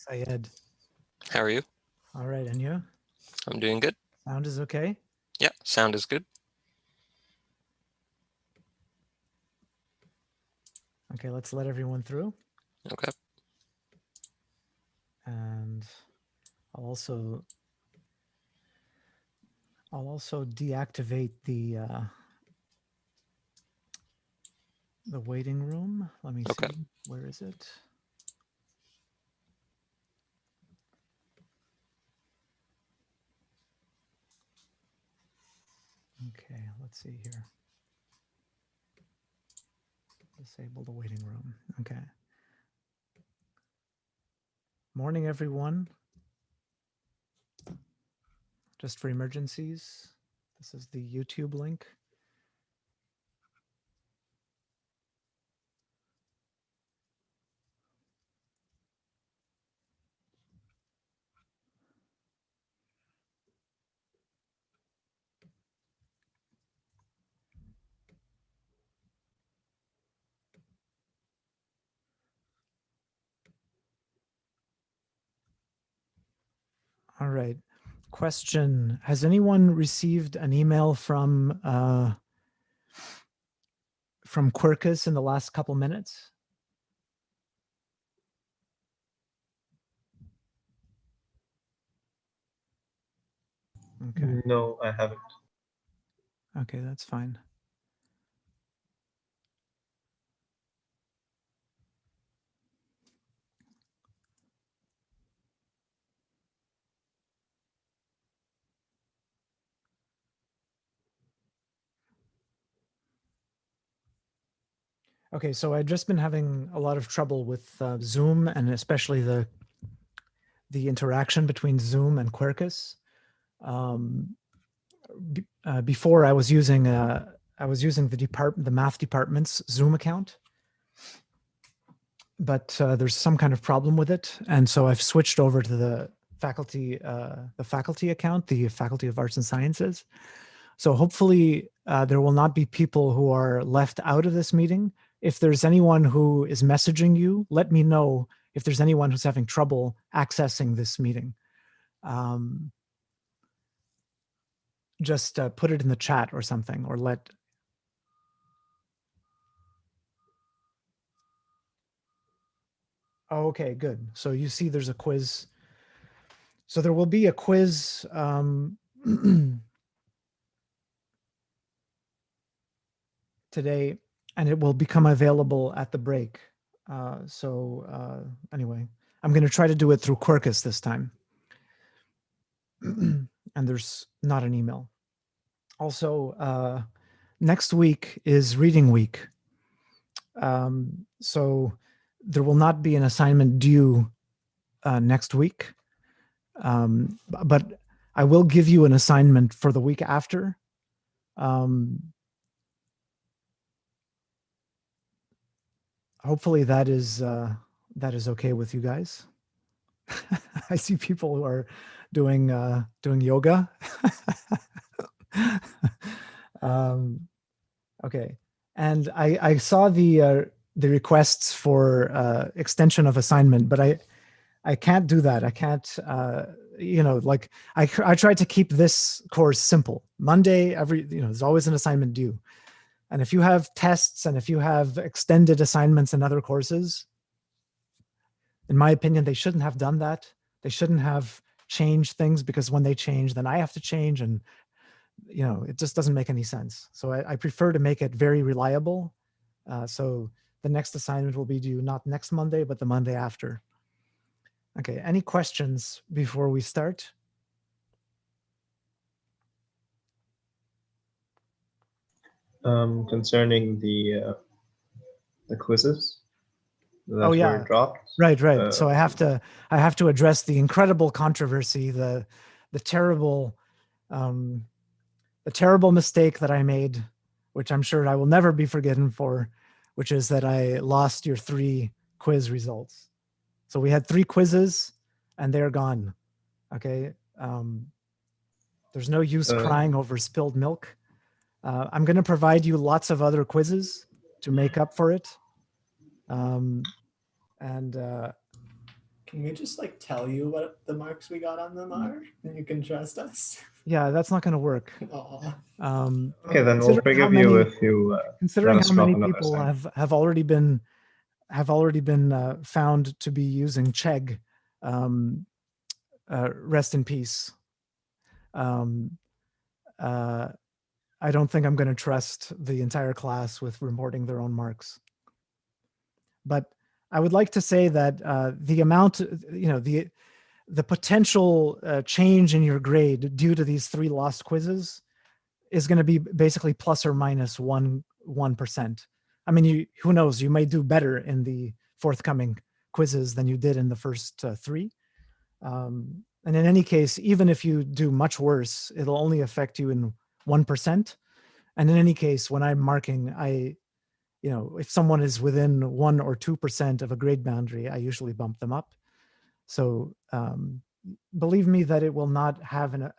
Syed. How are you? All right, and you? I'm doing good. Sound is okay? Yeah, sound is good. Okay, let's let everyone through. Okay. And I'll also deactivate the waiting room. Let me Okay. see. Where is it? Okay, let's see here. Disable the waiting room. Okay. Morning, everyone. Just for emergencies, this is the YouTube link. All right. Question: has anyone received an email from Quercus in the last couple minutes? Okay. No, I haven't. Okay, that's fine. Okay, so I've just been having a lot of trouble with Zoom, and especially the interaction between Zoom and Quercus. Before I was using the math department's Zoom account, but there's some kind of problem with it, and so I've switched over to the faculty account, the Faculty of Arts and Sciences. So hopefully there will not be people who are left out of this meeting. If there's anyone who is messaging you, let me know if there's anyone who's having trouble accessing this meeting. Just put it in the chat or something, or let. Oh, okay, good. So you see there's a quiz. So there will be a quiz today, and it will become available at the break. Anyway, I'm going to try to do it through Quercus this time. And there's not an email. Also, next week is reading week. So there will not be an assignment due next week. But I will give you an assignment for the week after. Hopefully that is okay with you guys. I see people who are doing yoga. Okay, and I saw the requests for extension of assignment, but I can't do that. I can't. Like I tried to keep this course simple. Monday, there's always an assignment due. And if you have tests and if you have extended assignments in other courses, in my opinion, they shouldn't have done that. They shouldn't have changed things, because when they change, then I have to change, and it just doesn't make any sense. So I prefer to make it very reliable. So the next assignment will be due not next Monday, but the Monday after. Okay, any questions before we start? Concerning the quizzes that were dropped. Right. So I have to address the incredible controversy, the terrible mistake that I made, which I'm sure I will never be forgiven for, which is that I lost your 3 quiz results. So we had 3 quizzes and they're gone. Okay. There's no use crying over spilled milk. I'm going to provide you lots of other quizzes to make up for it. Can we just like tell you what the marks we got on them are, and you can trust us? Yeah, that's not going to work. Aw. Okay, then we'll Considering how forgive you many- if you let Considering us how drop many another people assignment. have already been found to be using Chegg, rest in peace. Um, I don't think I'm going to trust the entire class with reporting their own marks. But I would like to say that the amount, the potential change in your grade due to these 3 lost quizzes is going to be basically plus or minus 1%. I mean, who knows? You may do better in the forthcoming quizzes than you did in the first 3. And in any case, even if you do much worse, it'll only affect you in 1%. And in any case, when I'm marking, if someone is within 1 or 2% of a grade boundary, I usually bump them up. So believe me that it will not have an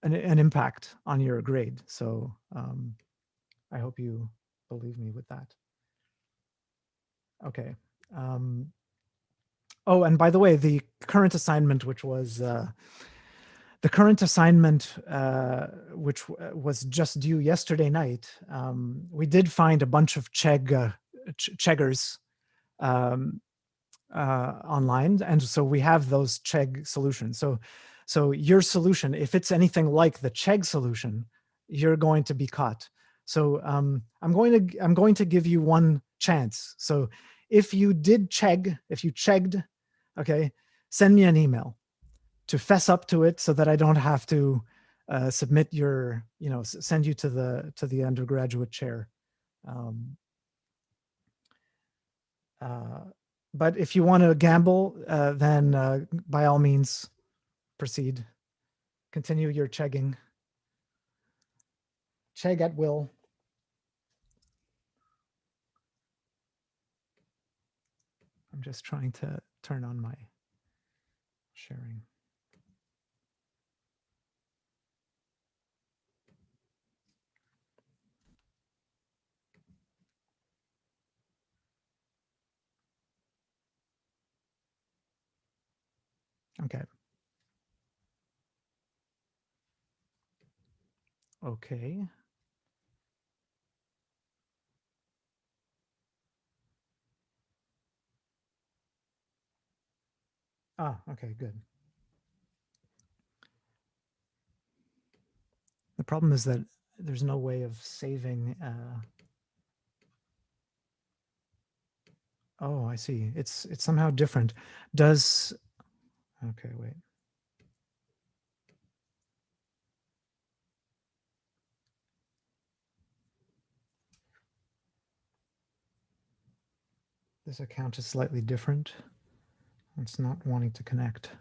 impact on your grade. So I hope you believe me with that. Okay. Oh, and by the way, the current assignment, which was just due yesterday night, we did find a bunch of Cheggers online, and so we have those Chegg solutions. So your solution, if it's anything like the Chegg solution, you're going to be caught. So I'm going to give you one chance. So if you chegged, okay, send me an email to fess up to it so that I don't have to submit send you to the undergraduate chair. But if you want to gamble, then by all means, proceed. Continue your chegging. Chegg at will. I'm just trying to turn on my sharing. Okay. Okay. Okay, good. The problem is that there's no way of saving. Oh, I see. It's somehow different. Okay, wait. This account is slightly different. It's not wanting to connect.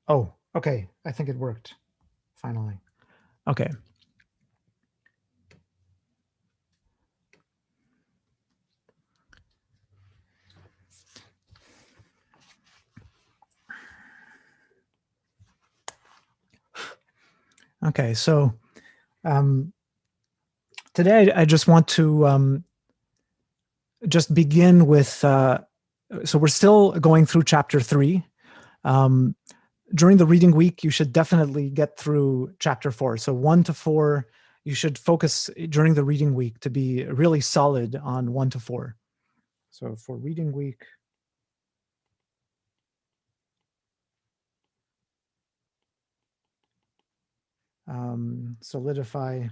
Oh, okay. I think it worked. Finally. Okay. Okay, so today I just want to just begin with, so we're still going through chapter 3. During the reading week, you should definitely get through chapter 4. So 1 to 4, you should focus during the reading week to be really solid on 1 to 4. So for reading week, solidify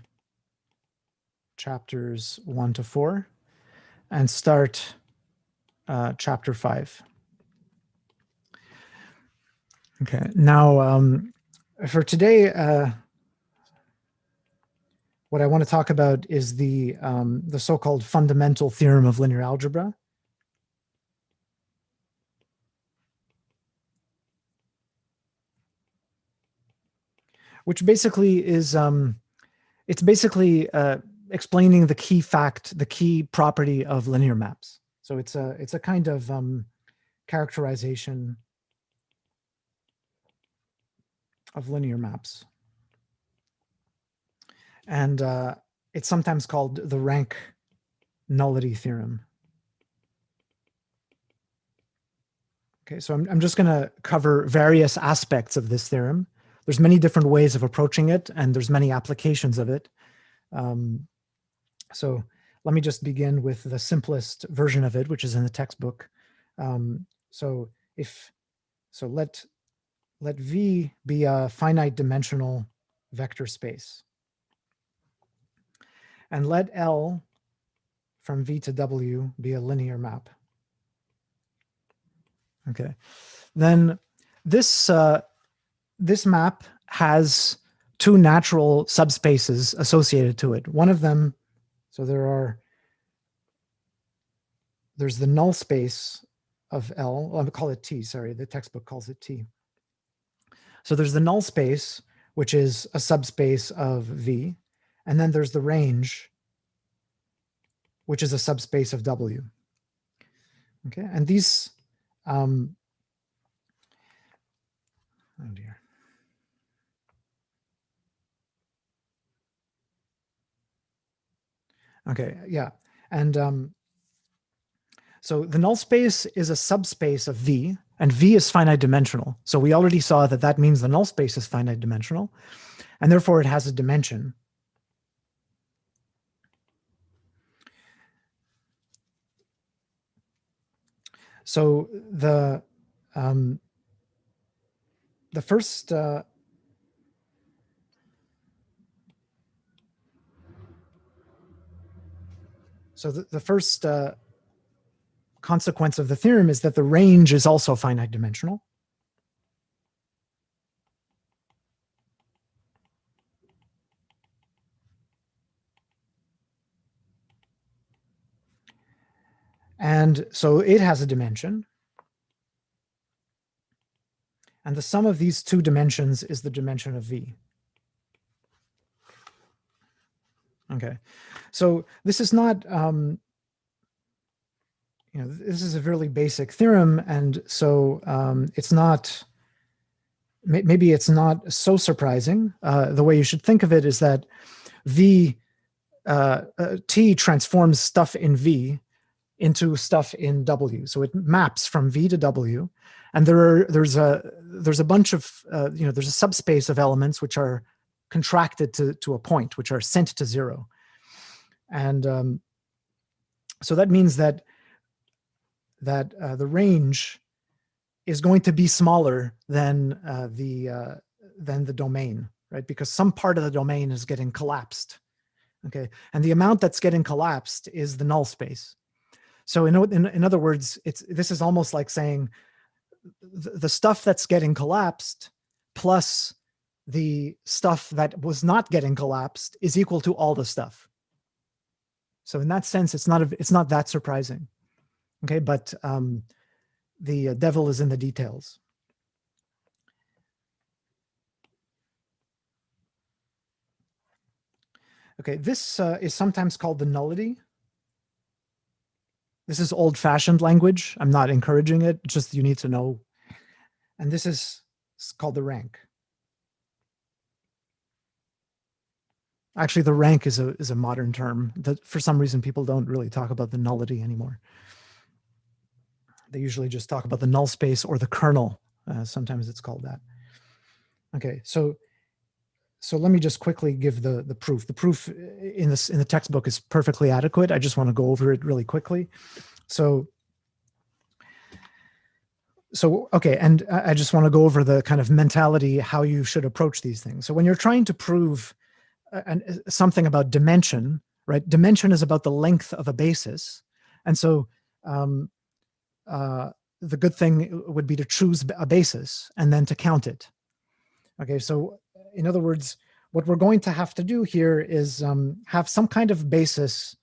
chapters 1 to 4 and start chapter 5. Okay, now for today, what I want to talk about is the so-called fundamental theorem of linear algebra. which basically is, it's basically explaining the key fact, the key property of linear maps. So it's a kind of characterization of linear maps. And it's sometimes called the rank nullity theorem. Okay, so I'm just going to cover various aspects of this theorem. There's many different ways of approaching it, and there's many applications of it. So let me just begin with the simplest version of it, which is in the textbook. So let V be a finite dimensional vector space. And let L from V to W be a linear map. Okay, then this map has two natural subspaces associated to it. One of them, so there's the null space of L. I'll call it T, sorry, the textbook calls it T. So there's the null space, which is a subspace of V, and then there's the range, which is a subspace of W. Okay, and these, oh dear. Okay, yeah, and so the null space is a subspace of V, and V is finite dimensional. So we already saw that that means the null space is finite dimensional, and therefore it has a dimension. So the first the first consequence of the theorem is that the range is also finite dimensional. And so it has a dimension. And the sum of these two dimensions is the dimension of V. Okay, so this is not, this is a really basic theorem, and so it's not, maybe it's not so surprising. The way you should think of it is that T transforms stuff in V into stuff in W. So it maps from V to W, and there's a bunch of there's a subspace of elements which are contracted to a point, which are sent to zero, and so that means that the range is going to be smaller than the domain, right? Because some part of the domain is getting collapsed. Okay, and the amount that's getting collapsed is the null space. So in other words, this is almost like saying the stuff that's getting collapsed plus the stuff that was not getting collapsed is equal to all the stuff. So in that sense, it's not that surprising. Okay, but the devil is in the details. Okay, this is sometimes called the nullity. This is old-fashioned language. I'm not encouraging it, just you need to know. And this is called the rank. Actually, the rank is a modern term that for some reason people don't really talk about the nullity anymore. They usually just talk about the null space or the kernel. Sometimes it's called that. Okay, so let me just quickly give the proof. The proof in the textbook is perfectly adequate. I just want to go over it really quickly. So okay, and I just want to go over the kind of mentality, how you should approach these things. So when you're trying to prove something about dimension, right? Dimension is about the length of a basis. And so the good thing would be to choose a basis and then to count it. Okay, so in other words, what we're going to have to do here is have some kind of basis.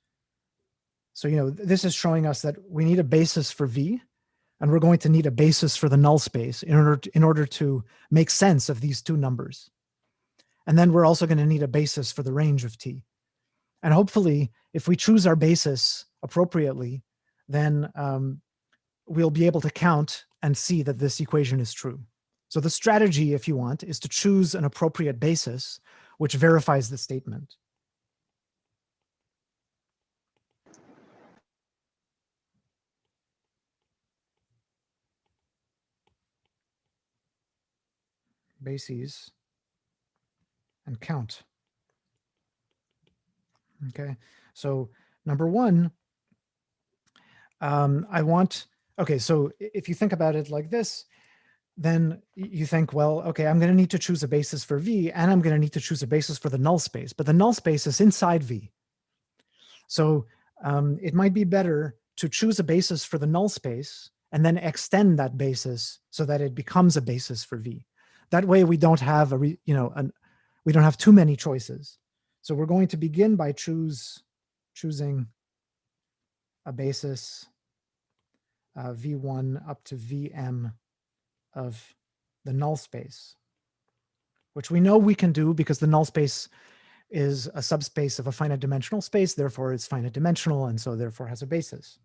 So, this is showing us that we need a basis for V, and we're going to need a basis for the null space in order to make sense of these two numbers. And then we're also going to need a basis for the range of T. And hopefully, if we choose our basis appropriately, then we'll be able to count and see that this equation is true. So the strategy, if you want, is to choose an appropriate basis which verifies the statement. Bases and count. Okay, so number one, I want, okay, so if you think about it like this, then you think, well, okay, I'm going to need to choose a basis for V, and I'm going to need to choose a basis for the null space, but the null space is inside V. So it might be better to choose a basis for the null space and then extend that basis so that it becomes a basis for V. That way we don't have we don't have too many choices. So we're going to begin by choosing a basis V1 up to Vm of the null space, which we know we can do because the null space is a subspace of a finite dimensional space, therefore it's finite dimensional, and so therefore has a basis.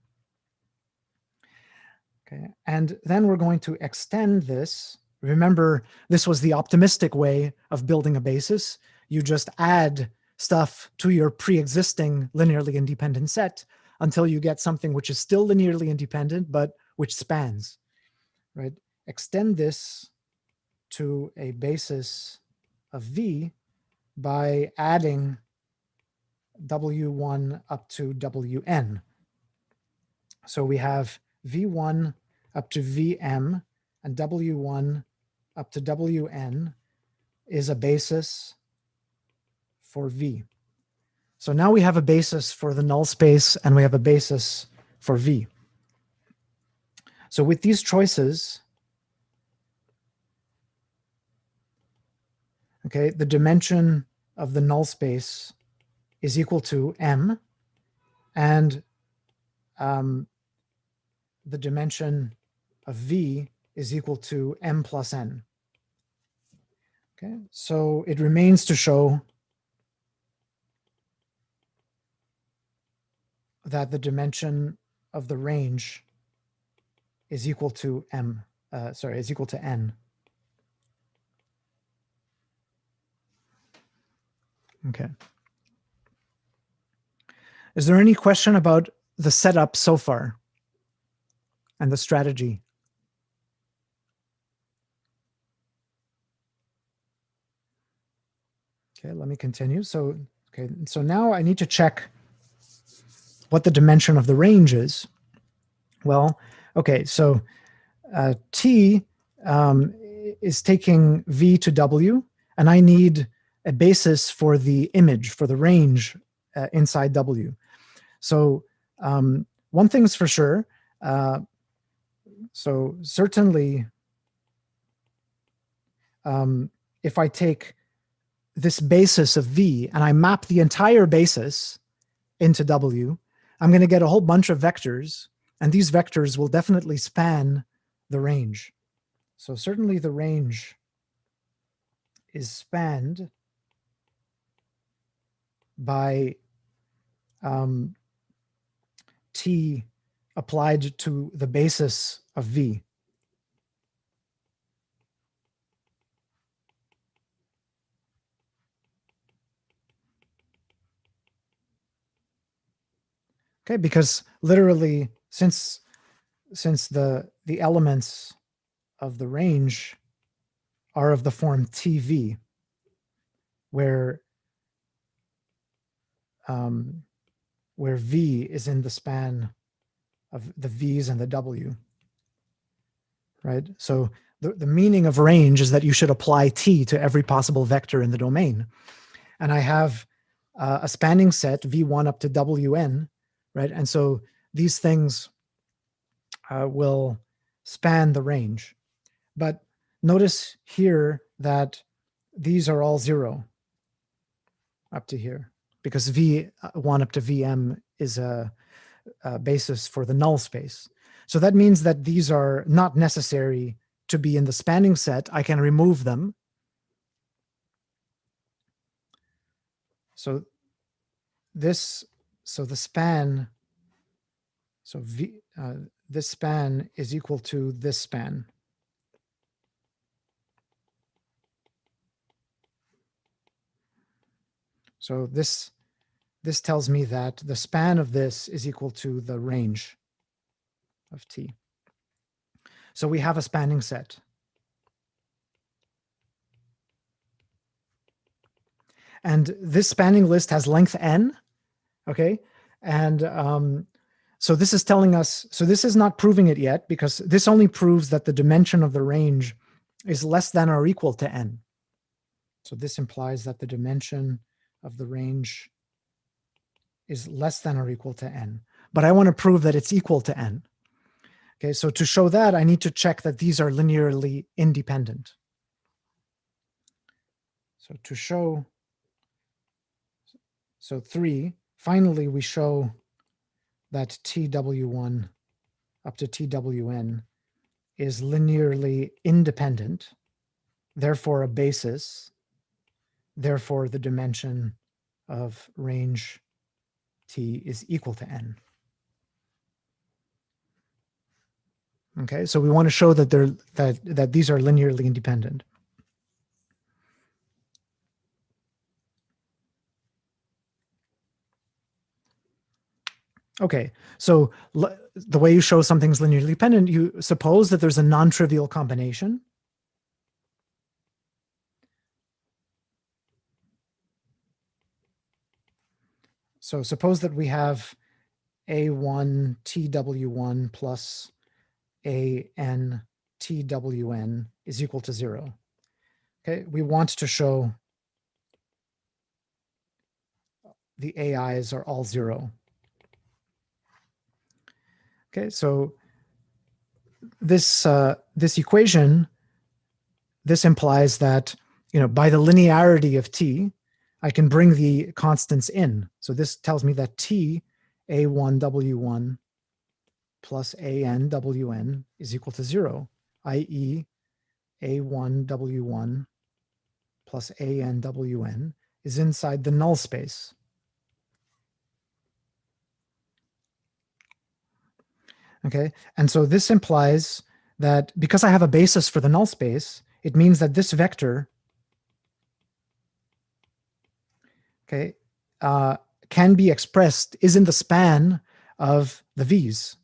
Okay, and then we're going to extend this. Remember, this was the optimistic way of building a basis. You just add stuff to your pre-existing linearly independent set until you get something which is still linearly independent, but which spans, right? Extend this to a basis of V by adding W1 up to Wn. So we have V1 up to Vm, and W1 up to Wn is a basis for V. So now we have a basis for the null space, and we have a basis for V. So with these choices, okay, the dimension of the null space is equal to M, and the dimension of V is equal to M plus N. Okay, so it remains to show that the dimension of the range is equal to is equal to N. Okay. Is there any question about the setup so far and the strategy? Okay, let me continue. So, okay, so now I need to check what the dimension of the range is. Well, okay, so T is taking V to W, and I need a basis for the image, for the range inside W. So one thing's for sure. So certainly, if I take this basis of V and I map the entire basis into W, I'm going to get a whole bunch of vectors, and these vectors will definitely span the range. So certainly the range is spanned by T applied to the basis of V. Okay, because literally since the elements of the range are of the form TV, where V is in the span of the V's and the W, right? So the meaning of range is that you should apply T to every possible vector in the domain. And I have a spanning set, V1 up to Wn, right? And so these things will span the range. But notice here that these are all 0 up to here, because V1 up to Vm is a basis for the null space. So that means that these are not necessary to be in the spanning set. I can remove them. So this, so the span, so V, this span is equal to this span. So this tells me that the span of this is equal to the range of T. So we have a spanning set. And this spanning list has length n, okay? And so this is telling us, so this is not proving it yet, because this only proves that the dimension of the range is less than or equal to n. So this implies that the dimension of the range is less than or equal to n. But I want to prove that it's equal to n. Okay, so to show that, I need to check that these are linearly independent. So to show, so 3, finally we show that TW1 up to TWN is linearly independent, therefore a basis, therefore the dimension of range T is equal to n. Okay, so we want to show that that these are linearly independent. Okay, so the way you show something's linearly dependent, you suppose that there's a non-trivial combination. So suppose that we have A1 TW1 plus AN TWN is equal to 0. Okay, we want to show the AIs are all 0. Okay, so this this equation, this implies that, you know, by the linearity of T, I can bring the constants in. So this tells me that T A1 W1 plus AN WN is equal to 0, i.e. A1 W1 plus AN WN is inside the null space. Okay, and so this implies that because I have a basis for the null space, it means that this vector, okay, can be expressed, is in the span of the V's.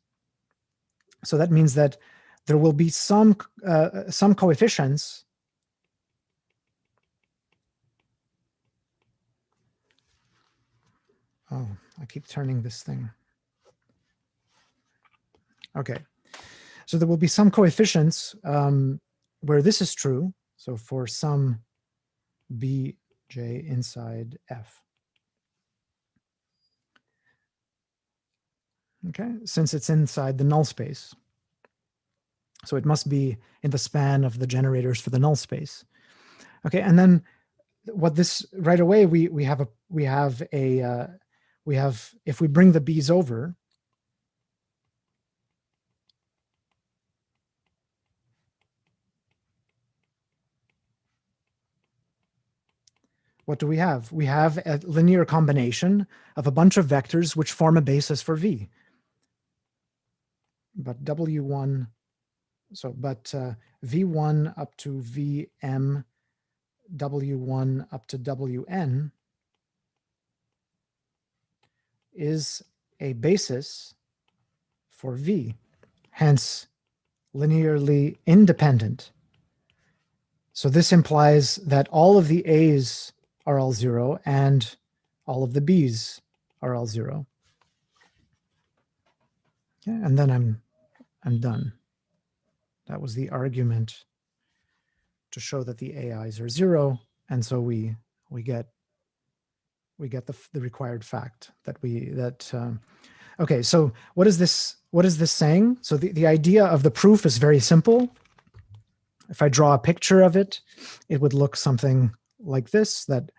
So that means that there will be some coefficients Oh, I keep turning this thing. Okay, so there will be some coefficients where this is true. So for some Bj inside F. Okay, since it's inside the null space. So it must be in the span of the generators for the null space. Okay, and then what this right away we have if we bring the B's over, what do we have? We have a linear combination of a bunch of vectors which form a basis for V. But W1, so but V1 up to Vm, W1 up to Wn is a basis for V, hence linearly independent. So this implies that all of the A's are all 0 and all of the B's are all 0. Okay, and then I'm done. That was the argument to show that the AIs are 0, and so we get the required fact that okay. So what is this saying? So the idea of the proof is very simple. If I draw a picture of it, it would look something like this: that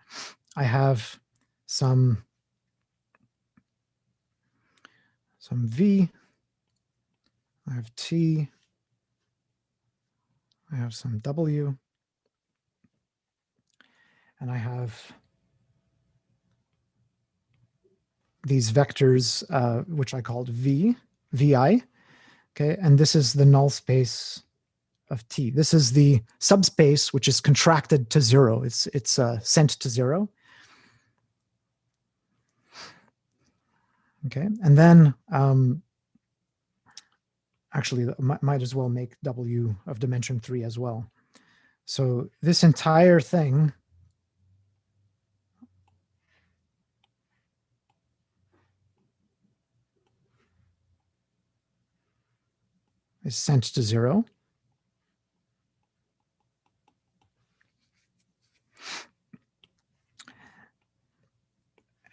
I have some V, I have T, I have some W, and I have these vectors, which I called vi, okay, and this is the null space of T. This is the subspace which is contracted to 0. It's sent to 0. Okay, and then actually might as well make W of dimension 3 as well. So this entire thing is sent to 0.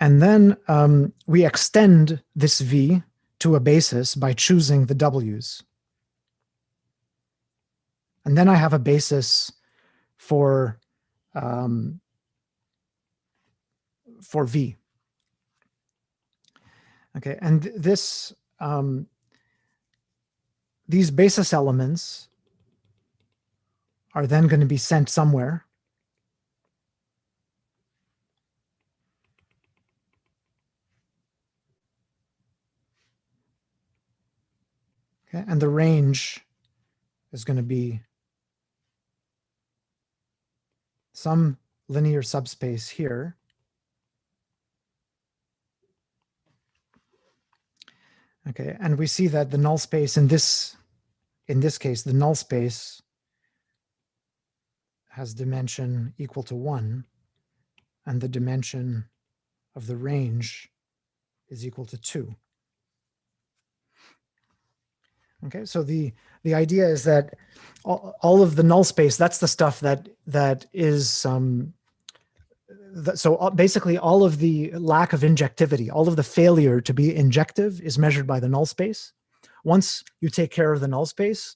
And then we extend this V to a basis by choosing the W's. And then I have a basis for V. Okay, and this these basis elements are then going to be sent somewhere. Okay, and the range is going to be some linear subspace here. Okay, and we see that the null space in this case, the null space has dimension equal to 1, and the dimension of the range is equal to 2. Okay, so the idea is that all of the null space, that's the stuff that is so basically all of the lack of injectivity, all of the failure to be injective is measured by the null space. Once you take care of the null space,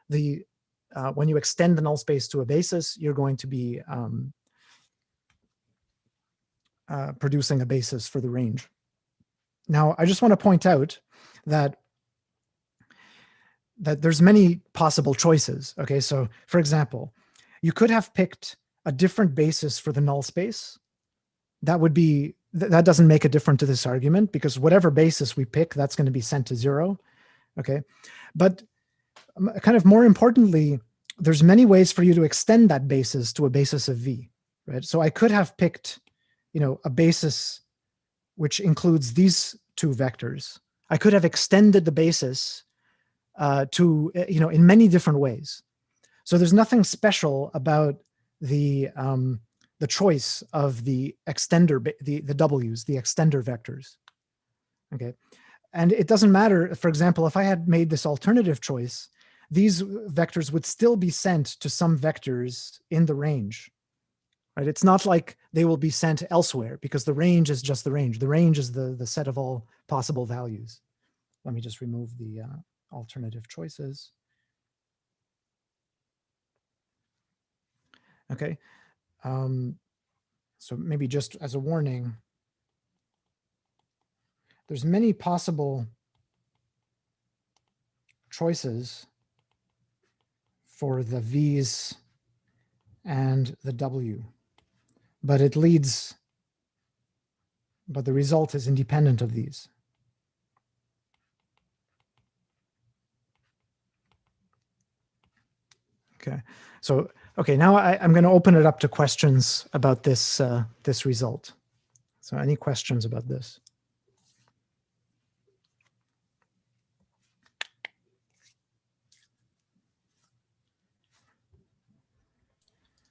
when you extend the null space to a basis, you're going to be producing a basis for the range. Now, I just want to point out that there's many possible choices. Okay, so for example, you could have picked a different basis for the null space. That doesn't make a difference to this argument, because whatever basis we pick, that's going to be sent to 0. Okay, but kind of more importantly, there's many ways for you to extend that basis to a basis of V, right? So I could have picked, a basis which includes these two vectors. I could have extended the basis to, in many different ways. So there's nothing special about the choice of the extender, the W's, the extender vectors. Okay, and it doesn't matter. For example, if I had made this alternative choice, these vectors would still be sent to some vectors in the range. Right? It's not like they will be sent elsewhere, because the range is just the range. The range is the set of all possible values. Let me just remove the alternative choices. Okay, so maybe just as a warning, there's many possible choices for the V's and the W, but the result is independent of these. Okay, so now I'm going to open it up to questions about this this result. So any questions about this?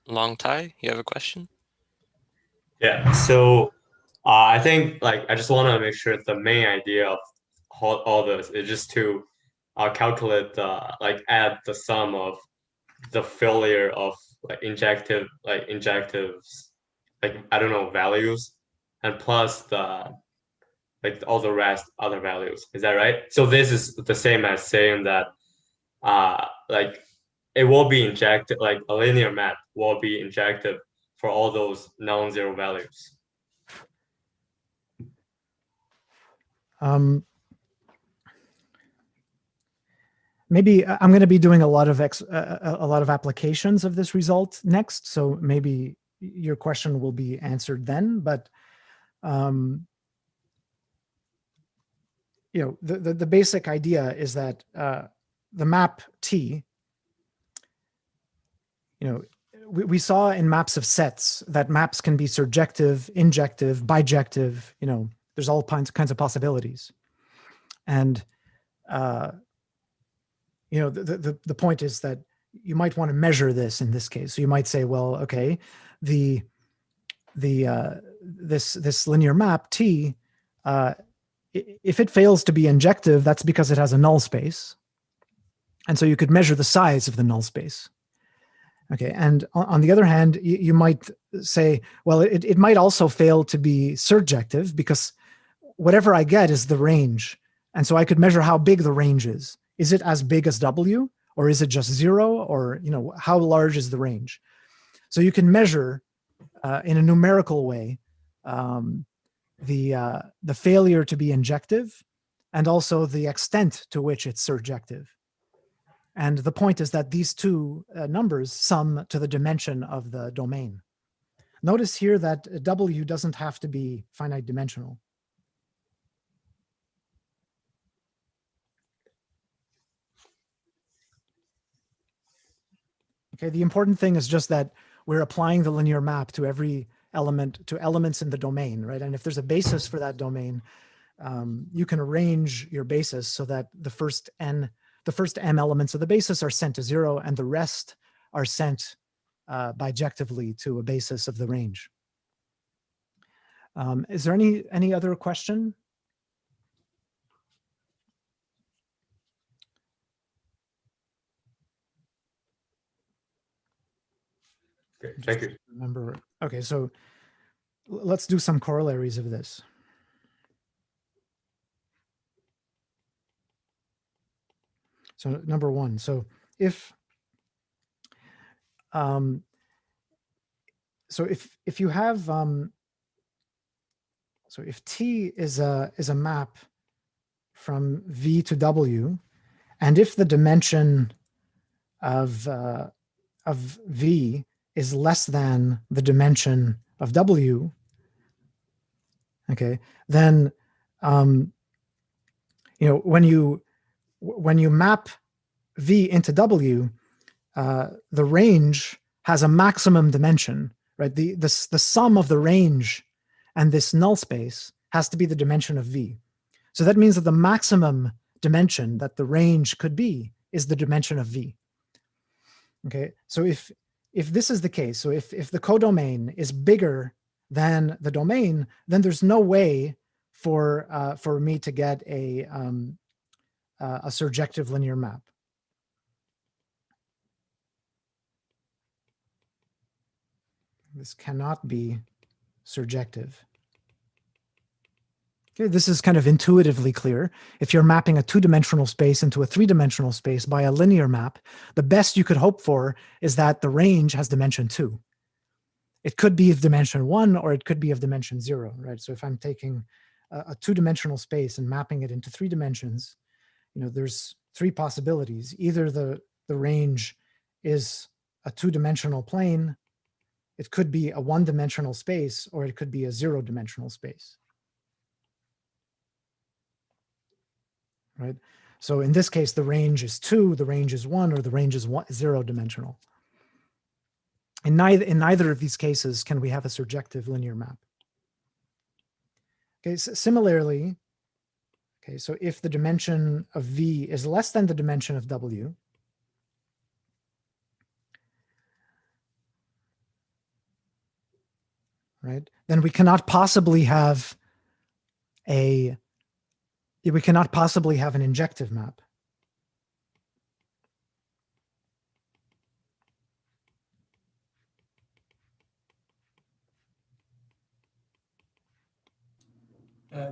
Long Tai, you have a question? Yeah, so I think I just want to make sure the main idea of all this is just to calculate add the sum of the failure of injectives, I don't know, values, and plus the all the rest other values. Is that right? So this is the same as saying that it will be injected, a linear map will be injected for all those non-zero values. Maybe I'm going to be doing a lot of applications of this result next, so maybe your question will be answered then. But the basic idea is that the map T, we saw in maps of sets that maps can be surjective, injective, bijective, there's all kinds of possibilities. And, the point is that you might want to measure this in this case. So you might say, well, okay, this linear map T, if it fails to be injective, that's because it has a null space. And so you could measure the size of the null space. Okay, and on the other hand, you might say, well, it might also fail to be surjective because whatever I get is the range. And so I could measure how big the range is. Is it as big as W, or is it just 0? Or, how large is the range? So you can measure in a numerical way the failure to be injective and also the extent to which it's surjective. And the point is that these two numbers sum to the dimension of the domain. Notice here that W doesn't have to be finite dimensional. Okay, the important thing is just that we're applying the linear map to every element, to elements in the domain, right? And if there's a basis for that domain, you can arrange your basis so that the first m elements of the basis are sent to 0 and the rest are sent bijectively to a basis of the range. Is there any other question? Okay, thank you. Remember, okay, so let's do some corollaries of this. So number one, so if you have so if T is a map from V to W, and if the dimension of V is less than the dimension of W, okay, then when you map V into W, the range has a maximum dimension, right? The sum of the range and this null space has to be the dimension of V. So that means that the maximum dimension that the range could be is the dimension of V. Okay, so if this is the case, so if the codomain is bigger than the domain, then there's no way for me to get a surjective linear map. This cannot be surjective. Okay, this is kind of intuitively clear. If you're mapping a two-dimensional space into a three-dimensional space by a linear map, the best you could hope for is that the range has dimension 2. It could be of dimension 1 or it could be of dimension 0, right? So if I'm taking a two-dimensional space and mapping it into 3 dimensions, there's 3 possibilities. Either the range is a two-dimensional plane, it could be a one-dimensional space, or it could be a zero-dimensional space. Right? So in this case, the range is 2, the range is 1, or the range is 0-dimensional. In neither of these cases can we have a surjective linear map. Okay, so similarly, okay, so if the dimension of V is less than the dimension of W, right, then we cannot possibly have an injective map.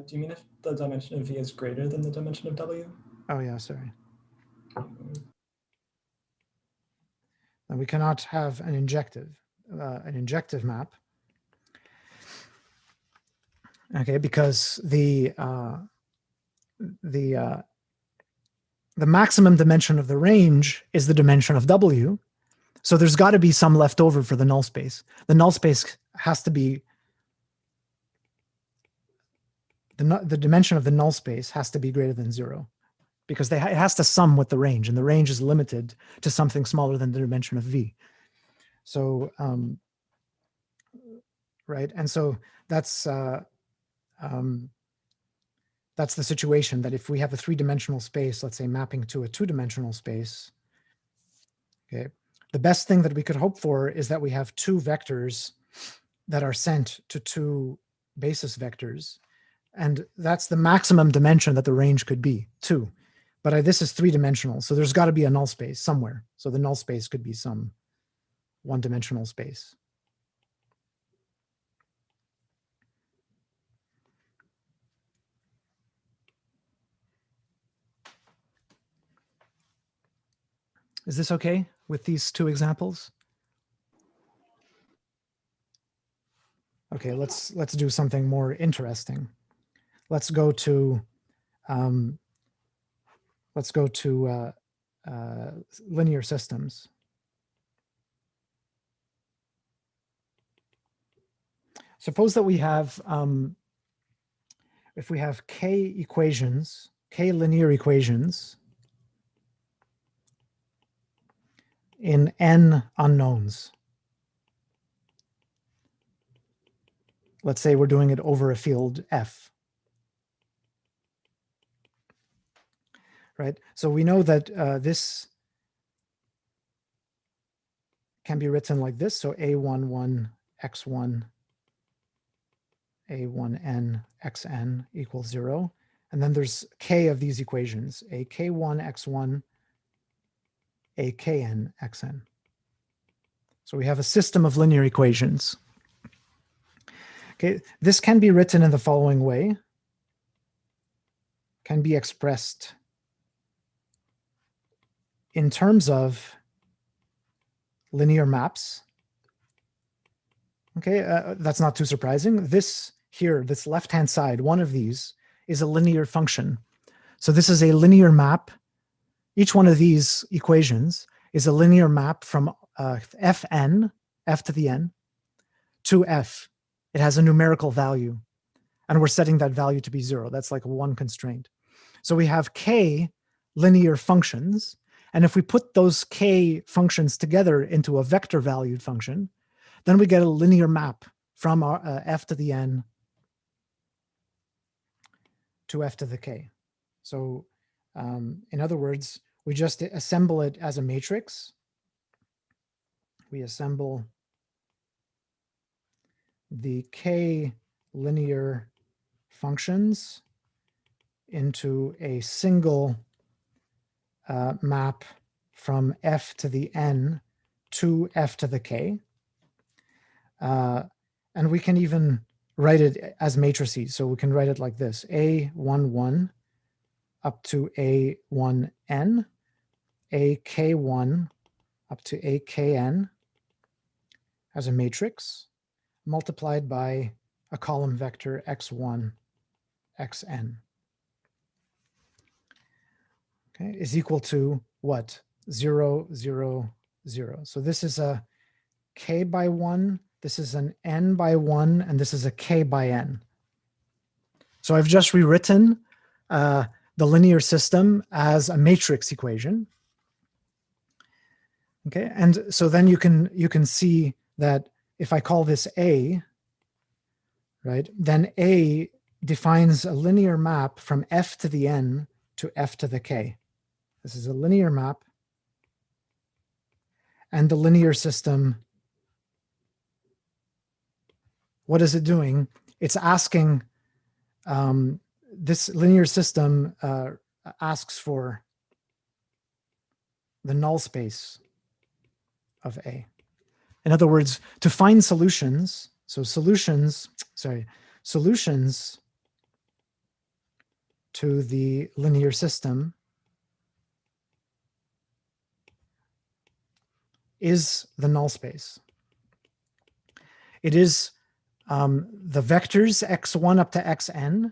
Do you mean if the dimension of V is greater than the dimension of W? Oh yeah, sorry. And we cannot have an injective map. Okay, because the maximum dimension of the range is the dimension of W. So there's got to be some left over for the null space. The null space has to be the dimension of the null space has to be greater than 0, because it has to sum with the range, and the range is limited to something smaller than the dimension of V. So, right, and so that's the situation, that if we have a 3-dimensional space, let's say mapping to a 2-dimensional space, okay, the best thing that we could hope for is that we have 2 vectors that are sent to 2 basis vectors, and that's the maximum dimension that the range could be, 2. But this is 3-dimensional, so there's got to be a null space somewhere. So the null space could be some 1-dimensional space. Is this okay with these 2 examples? Okay, let's do something more interesting. Let's go to linear systems. Suppose that we have, if we have k equations, k linear equations in n unknowns. Let's say we're doing it over a field F. Right? So we know that this can be written like this. So A11 x1 A1n xn equals 0. And then there's k of these equations, a k1 x1, a kn xn. So we have a system of linear equations. Okay, this can be written in the following way, can be expressed in terms of linear maps. Okay, that's not too surprising. This here, this left-hand side, one of these is a linear function. So this is a linear map. Each one of these equations is a linear map from fn, f to the n, to f. It has a numerical value, and we're setting that value to be 0. That's like one constraint. So we have k linear functions, and if we put those k functions together into a vector valued function, then we get a linear map from our, f to the n to f to the k. So in other words, we just assemble it as a matrix. We assemble the k linear functions into a single map from f to the n to f to the k. And we can even write it as matrices. So we can write it like this, A11 up to A1n, AK1 up to AKN as a matrix, multiplied by a column vector x1, xn. Okay, is equal to what? 0, 0, 0. So this is a k by 1, this is an n by 1, and this is a k by n. So I've just rewritten the linear system as a matrix equation. Okay, and so then you can see that if I call this A, right, then A defines a linear map from f to the n to f to the k. This is a linear map, and the linear system, what is it doing? It's asking, this linear system asks for the null space of A. In other words, to find solutions, so solutions to the linear system is the null space. It is the vectors x1 up to xn,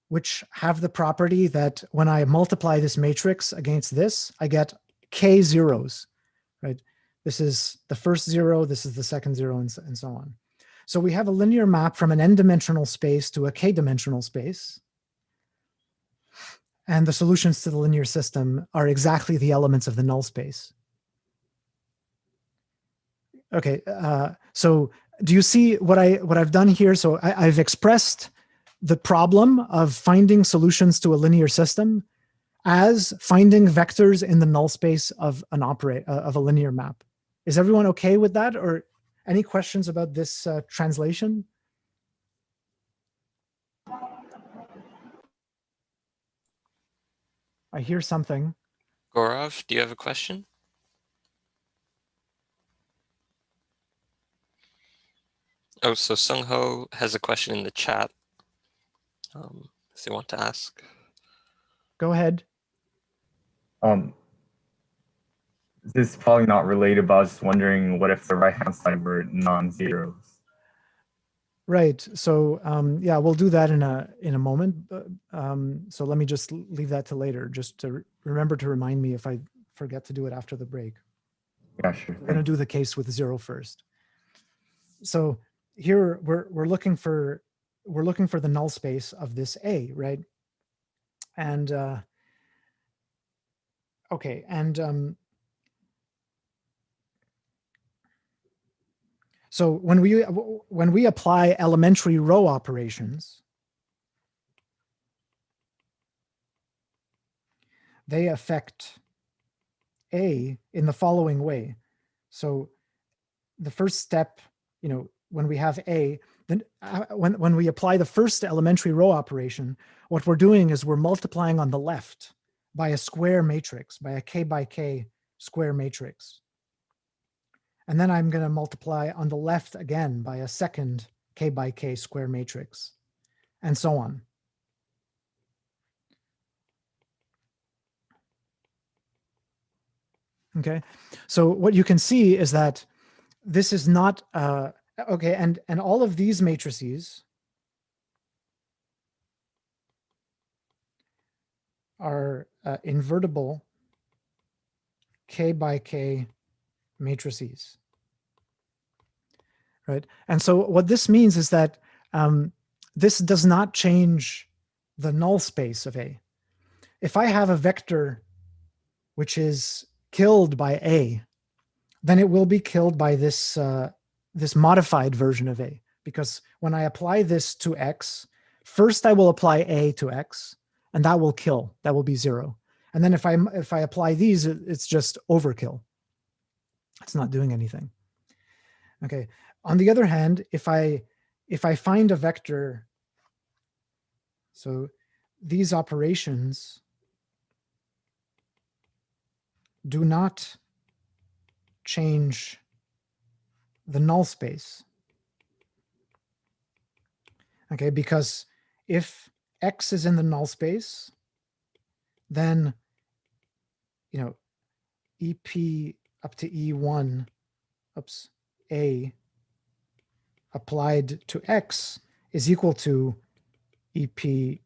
which have the property that when I multiply this matrix against this, I get k zeros, right? This is the first 0, this is the second 0, and so on. So we have a linear map from an n-dimensional space to a k-dimensional space. And the solutions to the linear system are exactly the elements of the null space. Okay, so do you see what I've done here? So I've expressed the problem of finding solutions to a linear system as finding vectors in the null space of of a linear map. Is everyone okay with that, or any questions about this translation? I hear something. Gaurav, do you have a question? Oh, so Sung Ho has a question in the chat. If they want to ask. Go ahead. This is probably not related, but I was just wondering what if the right-hand side were non-zeros? Right. So yeah, we'll do that in a moment. So let me just leave that to later, just to remember to remind me if I forget to do it after the break. Yeah, sure. We're going to do the case with 0 first. So here we're looking for the null space of this A, right? And okay, and so when we apply elementary row operations, they affect A in the following way. So the first step, when we have A, then when we apply the first elementary row operation, what we're doing is we're multiplying on the left by a square matrix, by a k by k square matrix. And then I'm going to multiply on the left again by a second k by k square matrix, and so on. Okay, so what you can see is that this is not, okay, and all of these matrices are invertible k by k matrices, right? And so what this means is that this does not change the null space of A. If I have a vector which is killed by A, then it will be killed by this this modified version of A, because when I apply this to X, first I will apply A to X, and that will kill. That will be 0. And then if I apply these, it's just overkill. It's not doing anything. Okay. On the other hand, if I find a vector, so these operations do not change the null space. Okay, because if X is in the null space, then EP up to E1, A applied to X is equal to EP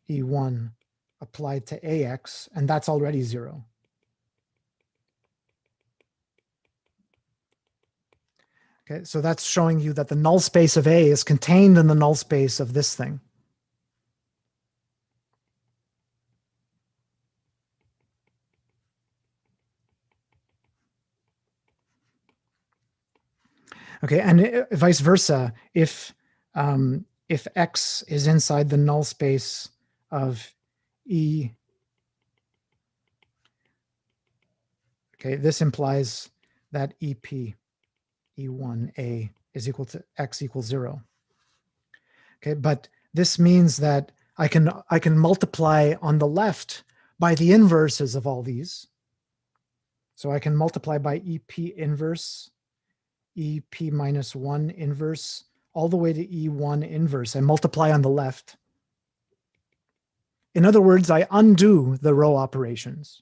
E1 applied to AX, and that's already 0. Okay, so that's showing you that the null space of A is contained in the null space of this thing. Okay, and vice versa, if X is inside the null space of E, okay, this implies that EP E1A is equal to X equals 0. Okay, but this means that I can multiply on the left by the inverses of all these. So I can multiply by EP inverse, EP minus 1 inverse, all the way to E1 inverse. I multiply on the left. In other words, I undo the row operations.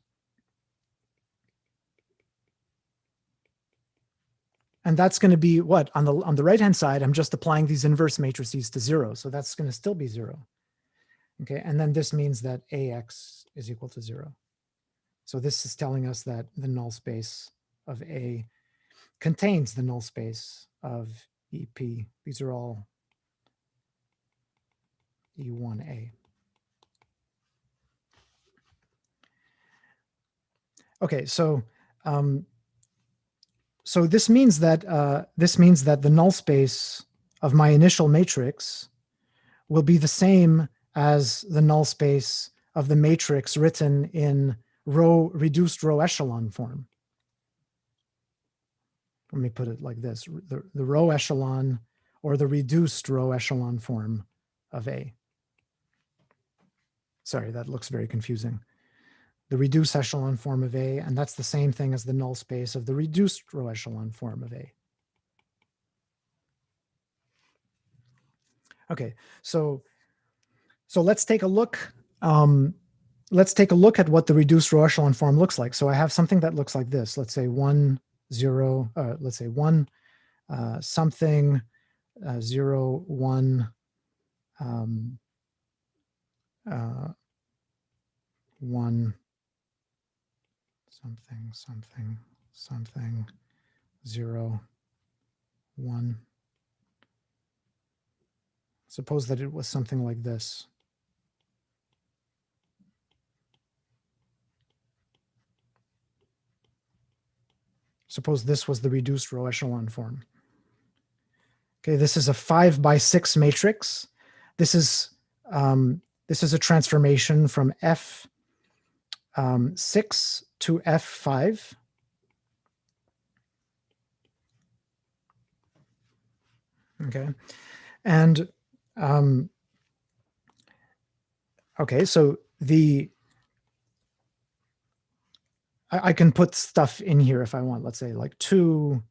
And that's going to be what? On the right-hand side, I'm just applying these inverse matrices to 0. So that's going to still be 0. Okay, and then this means that AX is equal to 0. So this is telling us that the null space of A contains the null space of EP. These are all E1A. Okay, so so this means that the null space of my initial matrix will be the same as the null space of the matrix written in reduced row echelon form. Let me put it like this: the row echelon or the reduced row echelon form of A. Sorry, that looks very confusing. The reduced echelon form of A, and that's the same thing as the null space of the reduced row echelon form of A. Okay, so let's take a look. Let's take a look at what the reduced row echelon form looks like. So I have something that looks like this. Let's say 1, 0. Let's say 1 something 0, 1 1 something something something 0, 1. Suppose that it was something like this. Suppose this was the reduced row echelon form. Okay, this is a 5 by 6 matrix. This is a transformation from F6 to F5. Okay, and okay, so I can put stuff in here if I want. Let's say like 2,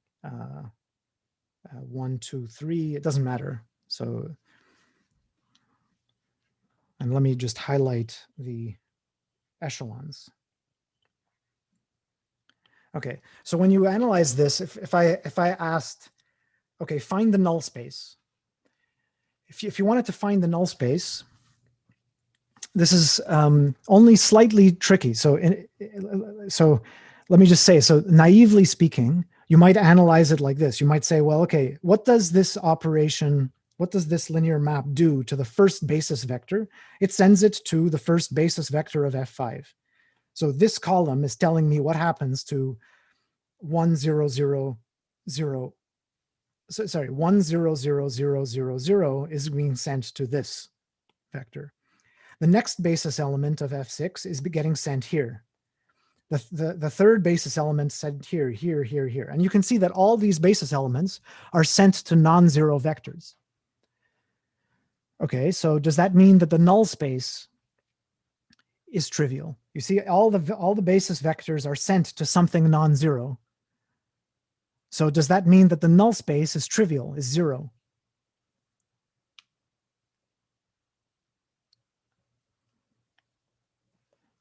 1, 2, 3. It doesn't matter. So, and let me just highlight the echelons. Okay, so when you analyze this, if I asked, okay, find the null space. If you wanted to find the null space, this is only slightly tricky. So let me just say, so naively speaking, you might analyze it like this. You might say, well, okay, what does this linear map do to the first basis vector? It sends it to the first basis vector of F5. So this column is telling me what happens to 1, 0, 0, 0. So, sorry, 1, 0, 0, 0, 0, 0 is being sent to this vector. The next basis element of F6 is getting sent here. The third basis element sent here, here, here, here. And you can see that all these basis elements are sent to non-zero vectors. Okay, so does that mean that the null space is trivial? You see, all the basis vectors are sent to something non-zero. So does that mean that the null space is trivial, is 0?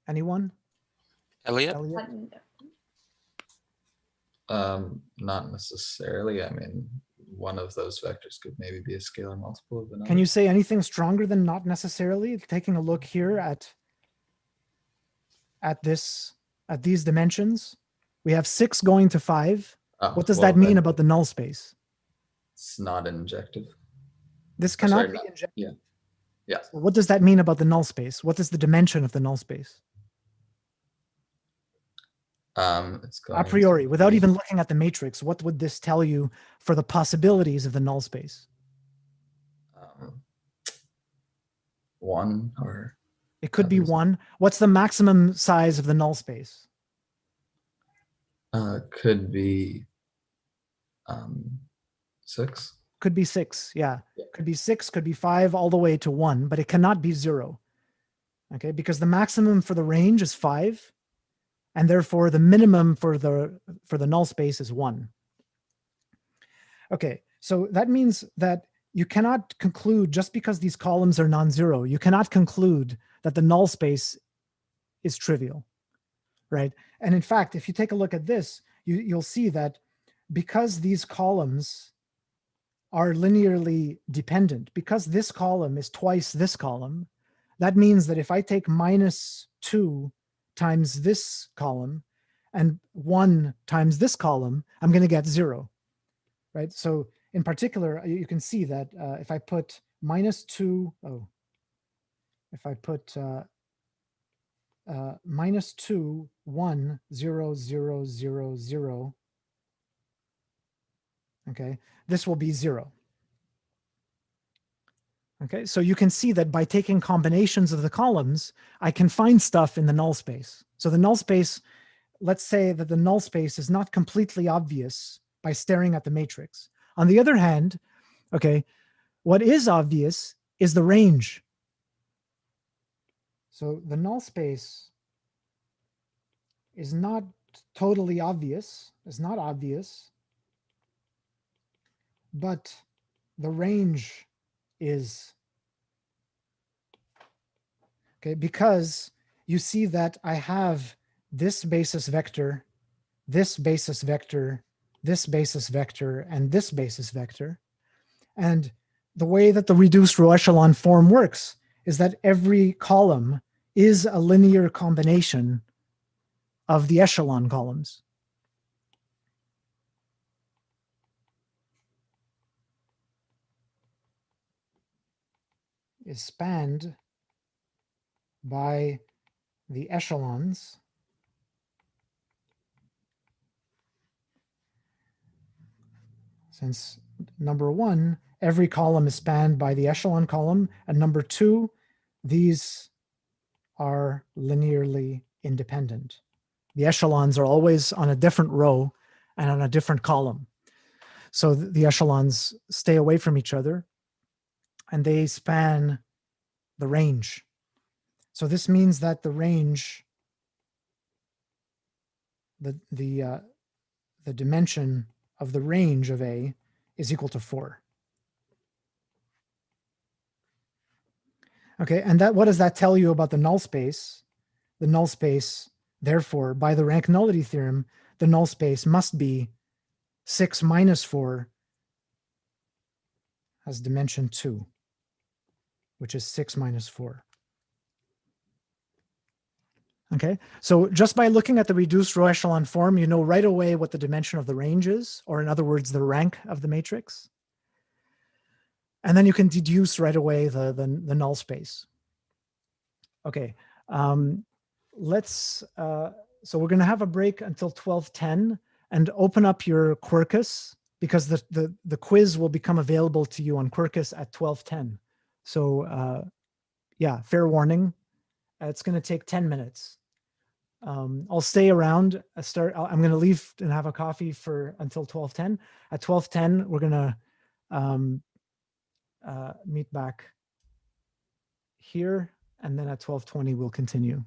Anyone? Elliot? Not necessarily. I mean, one of those vectors could maybe be a scalar multiple of another. Can you say anything stronger than not necessarily? Taking a look here at these dimensions, we have 6 going to 5. Oh, What does well, that mean then about the null space? It's not injective. This Or cannot sorry, be not- injected. Yeah. Yeah. What does that mean about the null space? What is the dimension of the null space? It's going A priori, to without be, even looking at the matrix, what would this tell you for the possibilities of the null space? 1 or It could be others. 1. What's the maximum size of the null space? Could be 6. Could be 6, yeah. Yeah. Could be 6, could be 5, all the way to 1, but it cannot be 0. Okay, because the maximum for the range is 5, and therefore the minimum for the null space is 1. Okay, so that means that you cannot conclude, just because these columns are non-zero, you cannot conclude that the null space is trivial, right? And in fact, if you take a look at this, you'll see that because these columns are linearly dependent, because this column is twice this column, that means that if I take -2 times this column and 1 times this column, I'm going to get 0, right? So in particular, you can see that if I put -2, if I put -2, 1, 0, 0, 0, 0, okay, this will be 0. Okay, so you can see that by taking combinations of the columns, I can find stuff in the null space. So the null space, let's say that the null space is not completely obvious by staring at the matrix. On the other hand, okay, what is obvious is the range. So the null space is not totally obvious, it's not obvious, but the range is. Okay, because you see that I have this basis vector, this basis vector, this basis vector, and this basis vector. And the way that the reduced row echelon form works is that every column is a linear combination of the echelon columns. Is spanned by the echelons since number 1, every column is spanned by the echelon column, and number 2, these are linearly independent. The echelons are always on a different row and on a different column. So the echelons stay away from each other and they span the range. So this means that the range, the dimension of the range of A is equal to 4. Okay, and what does that tell you about the null space? The null space, therefore, by the rank nullity theorem, the null space must be 6 minus 4 has dimension 2, which is 6 minus 4. Okay, so just by looking at the reduced row echelon form, you know right away what the dimension of the range is, or in other words, the rank of the matrix. And then you can deduce right away the null space. Okay, so we're going to have a break until 12:10 and open up your Quercus, because the quiz will become available to you on Quercus at 12:10. So yeah, fair warning, it's going to take 10 minutes. I'll stay around. I'm going to leave and have a coffee until 12:10. At 12:10, we're going to meet back here, and then at 12:20 we'll continue.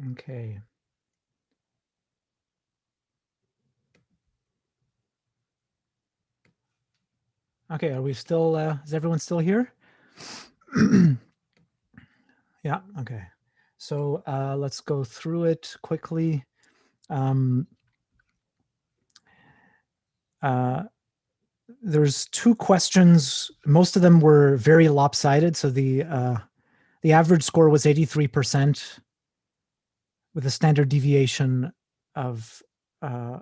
Okay. Okay, are we still, is everyone still here? Yeah, okay. So let's go through it quickly. There's two questions. Most of them were very lopsided. So the average score was 83% with a standard deviation of, no,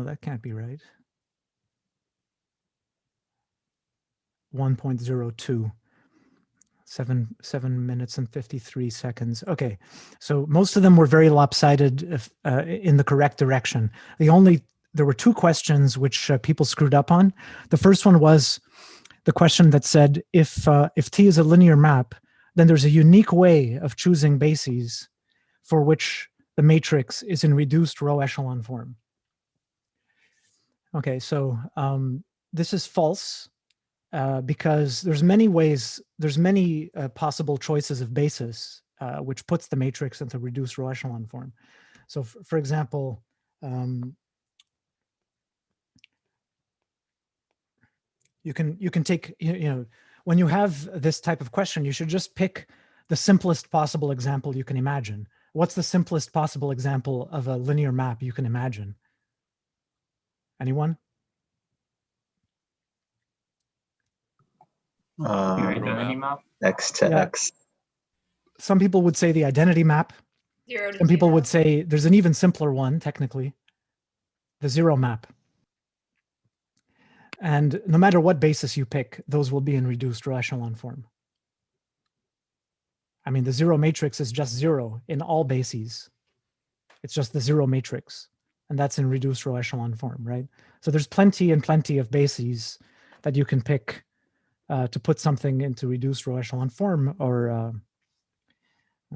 that can't be right. 1.02. 7 minutes and 53 seconds. Okay, so most of them were very lopsided in the correct direction. There were two questions which people screwed up on. The first one was the question that said, if T is a linear map, then there's a unique way of choosing bases for which the matrix is in reduced row echelon form. Okay, so this is false. Because there's many ways, there's many possible choices of basis, which puts the matrix into reduced row echelon form. So for example, you can take, when you have this type of question, you should just pick the simplest possible example you can imagine. What's the simplest possible example of a linear map you can imagine? Anyone? Identity map. X to Yeah. X. Some people would say the identity map. 0 to Some people 0. would say there's an even simpler one, technically, the zero map. And no matter what basis you pick, those will be in reduced row echelon form. I mean, the zero matrix is just zero in all bases. It's just the zero matrix, and that's in reduced row echelon form, right? So there's plenty and plenty of bases that you can pick to put something into reduced row echelon form, or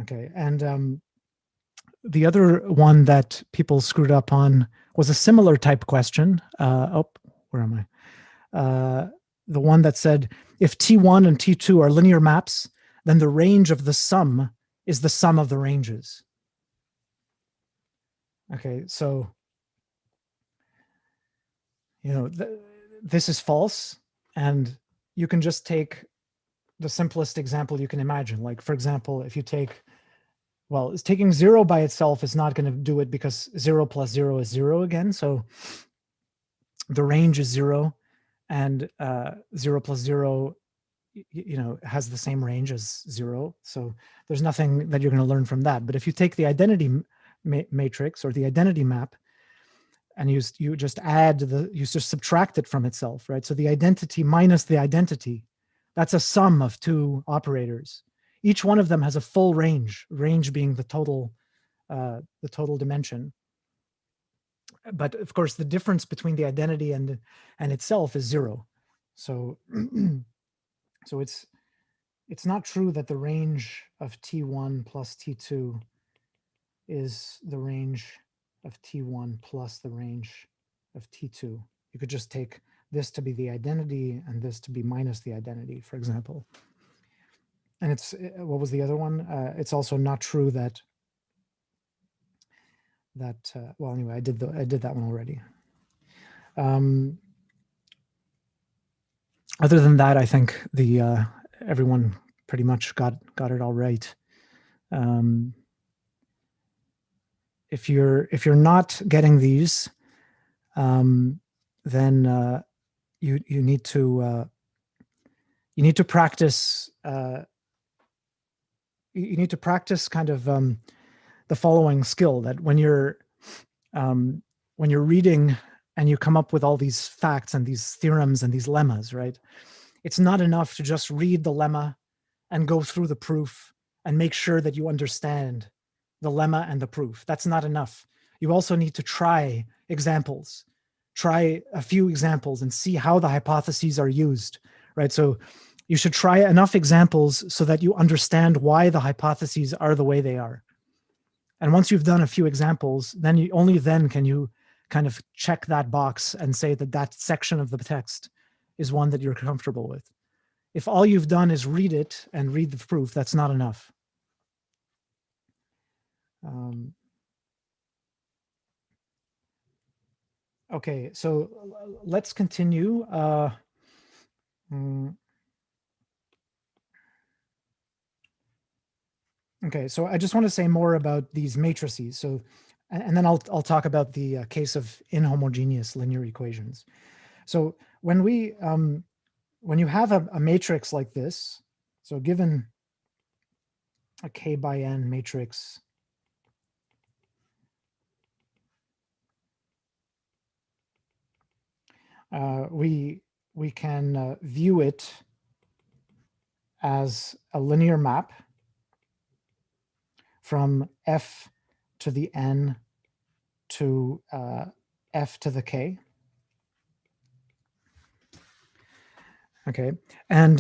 okay. And the other one that people screwed up on was a similar type question. Where am I? The one that said, if T1 and T2 are linear maps, then the range of the sum is the sum of the ranges. Okay, so, this is false, and you can just take the simplest example you can imagine. Like, for example, if you take, well, taking 0 by itself is not going to do it, because 0 plus 0 is 0 again. So the range is 0, and 0 plus 0, has the same range as 0. So there's nothing that you're going to learn from that. But if you take the identity matrix or the identity map, and you just you just subtract it from itself, right? So the identity minus the identity, that's a sum of two operators. Each one of them has a full range being the total dimension. But of course, the difference between the identity and itself is 0. So so it's not true that the range of T1 plus T2 is the range of T1 plus the range of T2. You could just take this to be the identity and this to be minus the identity, for example. And it's, what was the other one? It's also not true that well, anyway, I did that one already. Other than that, I think everyone pretty much got it all right. If you're not getting these, then you need to practice. You need to practice kind of the following skill, that when you're reading and you come up with all these facts and these theorems and these lemmas, right? It's not enough to just read the lemma and go through the proof and make sure that you understand the lemma and the proof. That's not enough. You also need to try examples. Try a few examples and see how the hypotheses are used, right? So you should try enough examples so that you understand why the hypotheses are the way they are. And once you've done a few examples, then only then can you kind of check that box and say that that section of the text is one that you're comfortable with. If all you've done is read it and read the proof, that's not enough. Okay, so let's continue. Okay, so I just want to say more about these matrices. So, and then I'll talk about the case of inhomogeneous linear equations. So when you have a matrix like this, so given a k by n matrix, we can view it as a linear map from f to the n to f to the k. Okay, and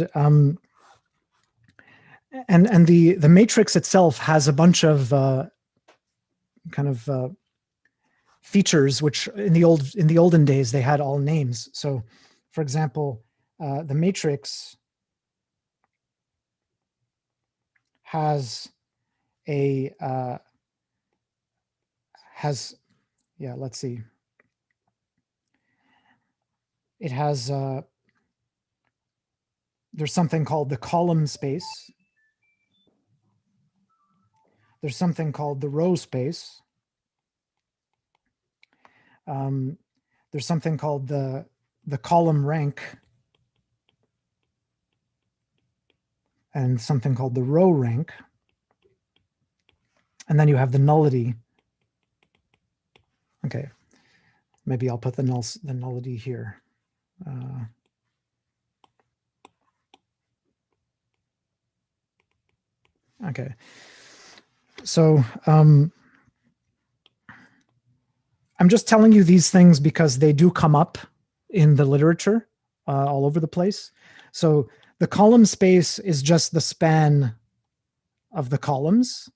the matrix itself has a bunch of kind of features which in the olden days they had all names. So, for example, the matrix has a let's see. It has there's something called the column space. There's something called the row space. There's something called the column rank, and something called the row rank. And then you have the nullity. Okay, maybe I'll put the nullity here. Okay, so I'm just telling you these things because they do come up in the literature all over the place. So the column space is just the span of the columns.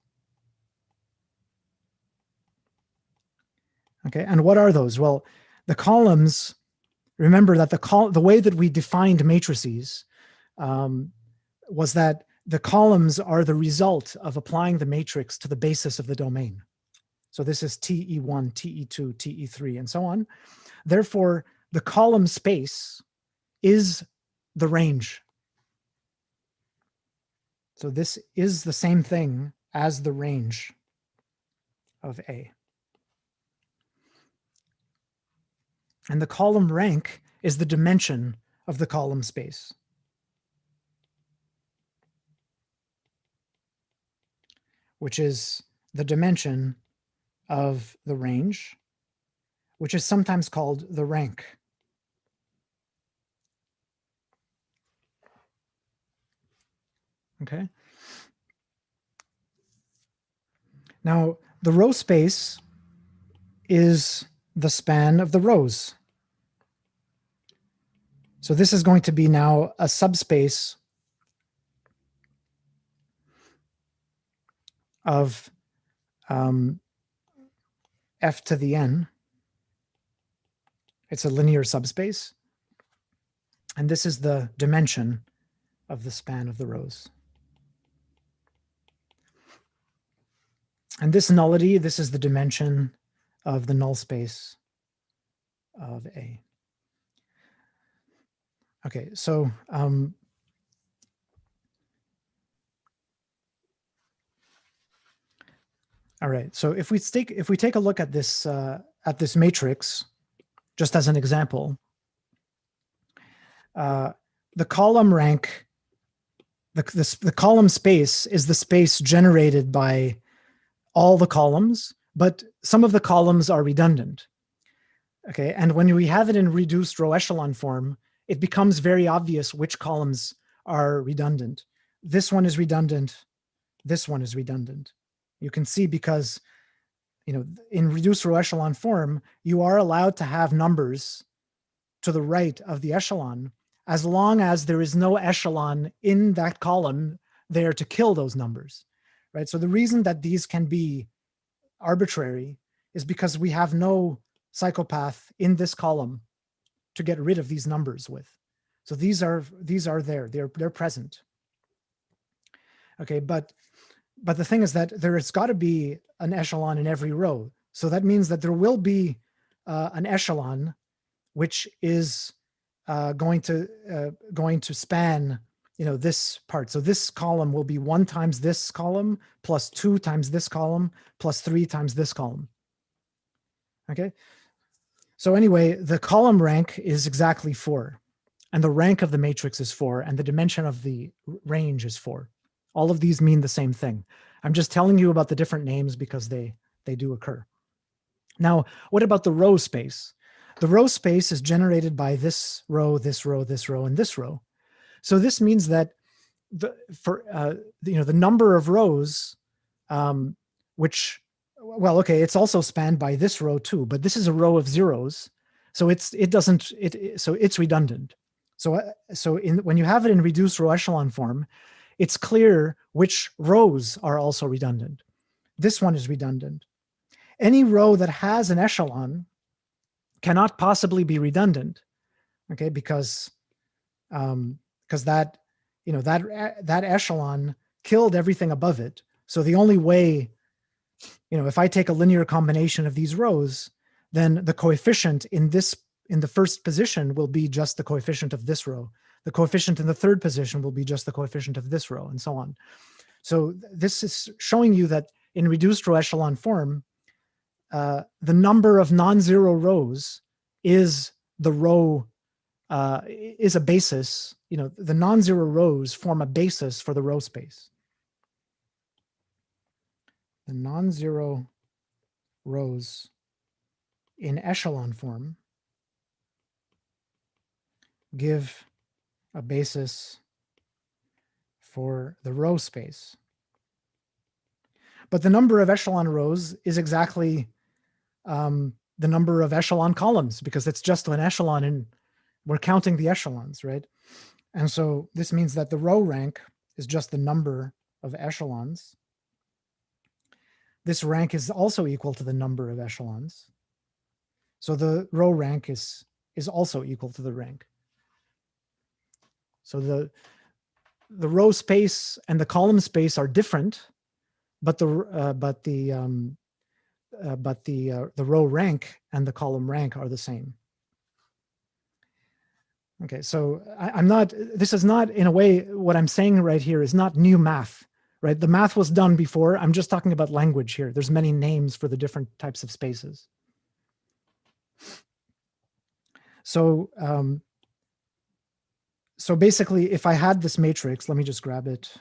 Okay, and what are those? Well, the columns, remember that the way that we defined matrices was that the columns are the result of applying the matrix to the basis of the domain. So this is TE1, TE2, TE3, and so on. Therefore, the column space is the range. So this is the same thing as the range of A. And the column rank is the dimension of the column space. Which is the dimension of the range, which is sometimes called the rank. Okay. Now, the row space is the span of the rows. So this is going to be now a subspace of f to the n. It's a linear subspace. And this is the dimension of the span of the rows. And this nullity, this is the dimension of the null space of A. Okay, so all right. So if we take a look at this matrix, just as an example, the column rank, the column space is the space generated by all the columns, but some of the columns are redundant. Okay, and when we have it in reduced row echelon form, it becomes very obvious which columns are redundant. This one is redundant. This one is redundant. You can see because, in reduced row echelon form, you are allowed to have numbers to the right of the echelon as long as there is no echelon in that column there to kill those numbers, right? So the reason that these can be arbitrary is because we have no psychopath in this column to get rid of these numbers with. So these are there, they're present. Okay, but but the thing is that there's got to be an echelon in every row. So that means that there will be an echelon which is going to span, this part. So this column will be 1 times this column plus 2 times this column plus 3 times this column. Okay. So anyway, the column rank is exactly 4, and the rank of the matrix is 4, and the dimension of the range is 4. All of these mean the same thing. I'm just telling you about the different names because they do occur. Now, what about the row space? The row space is generated by this row, this row, this row, and this row. So this means that the number of rows, which, well, okay, it's also spanned by this row too, but this is a row of zeros, so it's redundant. So when you have it in reduced row echelon form, it's clear which rows are also redundant. This one is redundant. Any row that has an echelon cannot possibly be redundant, okay? Because that echelon killed everything above it. So the only way, if I take a linear combination of these rows, then the coefficient in the first position will be just the coefficient of this row. The coefficient in the third position will be just the coefficient of this row, and so on. So this is showing you that in reduced row echelon form, the number of non-zero rows is the row, is a basis. The non-zero rows form a basis for the row space. The non-zero rows in echelon form give a basis for the row space. But the number of echelon rows is exactly the number of echelon columns, because it's just an echelon and we're counting the echelons, right? And so this means that the row rank is just the number of echelons. This rank is also equal to the number of echelons. So the row rank is also equal to the rank. So the row space and the column space are different, but the row rank and the column rank are the same. Okay, so this is not, in a way, what I'm saying right here is not new math, right? The math was done before. I'm just talking about language here. There's many names for the different types of spaces. So, so basically, if I had this matrix, let me just grab it.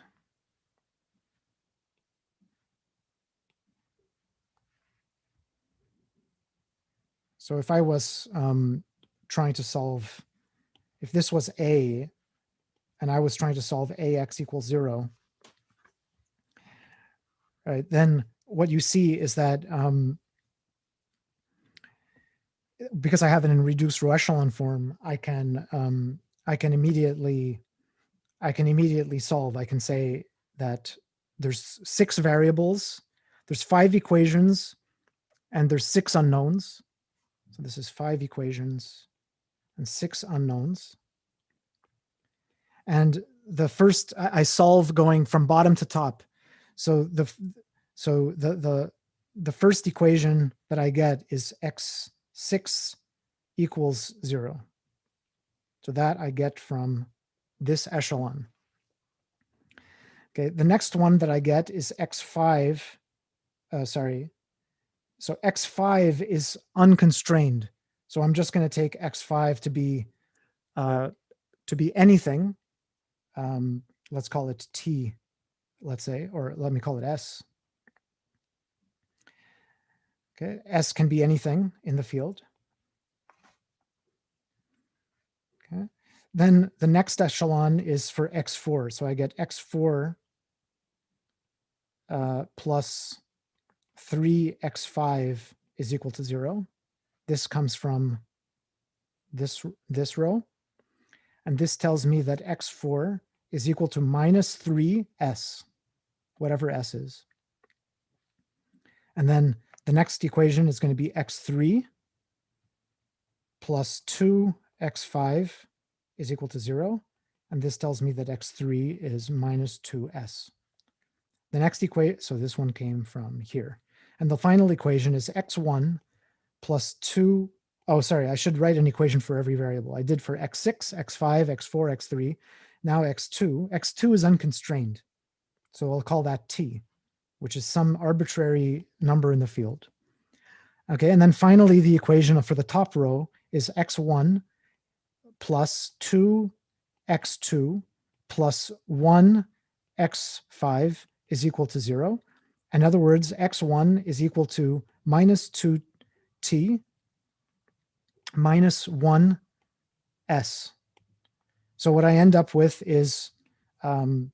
So if I was trying to solve, if this was A, and I was trying to solve AX equals 0, right, then what you see is that because I have it in reduced row echelon form, I can immediately solve. I can say that there's 6 variables, there's 5 equations, and there's 6 unknowns. So this is 5 equations and 6 unknowns. And the first, I solve going from bottom to top. So the first equation that I get is x6 equals 0. So that I get from this echelon. Okay, the next one that I get is x5. So x5 is unconstrained. So I'm just going to take x5 to be anything. Let's call it t, let's say, or let me call it s. Okay, s can be anything in the field. Okay, then the next echelon is for x4. So I get x4 plus 3x5 is equal to 0. This comes from this row. And this tells me that x4 is equal to minus 3s, whatever s is. And then the next equation is going to be x3 plus 2x5 is equal to 0. And this tells me that x3 is minus 2s. The next equation, so this one came from here. And the final equation is x1 plus 2. Oh, sorry, I should write an equation for every variable. I did for x6, x5, x4, x3. Now x2. x2 is unconstrained. So I'll call that t, which is some arbitrary number in the field. Okay, and then finally the equation for the top row is x1 plus 2x2 plus 1x5 is equal to 0. In other words, x1 is equal to minus 2t minus 1s. So what I end up with is x1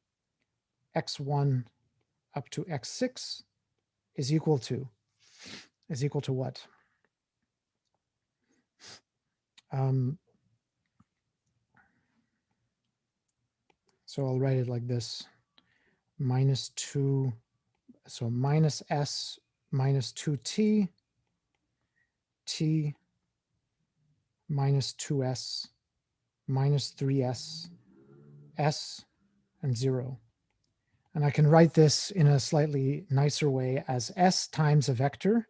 up to x6 is equal to what? So I'll write it like this: minus 2, so minus s minus 2t, t minus 2s minus 3s, s, and 0. And I can write this in a slightly nicer way as s times a vector,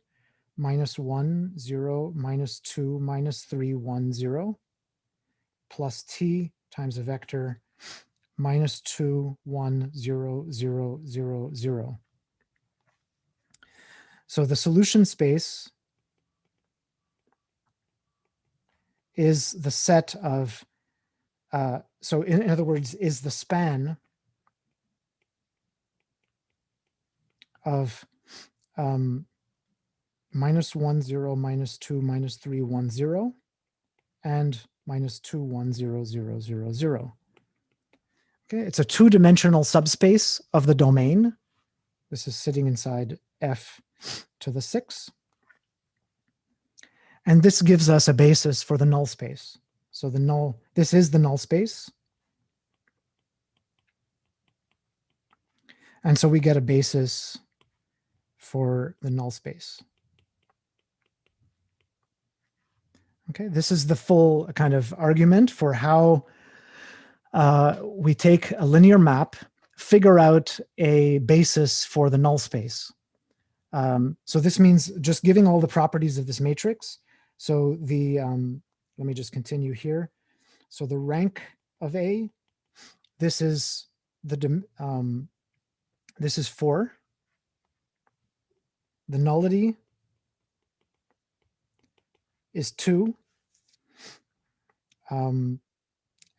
minus 1, 0, minus 2, minus 3, 1, 0, plus t times a vector, minus 2, 1, 0, 0, 0, 0. So the solution space is the set of, so in other words, is the span of minus 1, 0, minus 2, minus 3, 1, 0, and minus 2, 1, 0, 0, 0, 0. Okay, it's a two-dimensional subspace of the domain. This is sitting inside f to the 6. And this gives us a basis for the null space. So this is the null space. And so we get a basis for the null space. Okay, this is the full kind of argument for how we take a linear map, figure out a basis for the null space. So this means just giving all the properties of this matrix. So the, let me just continue here. So the rank of A, this is the, this is 4. The nullity is 2.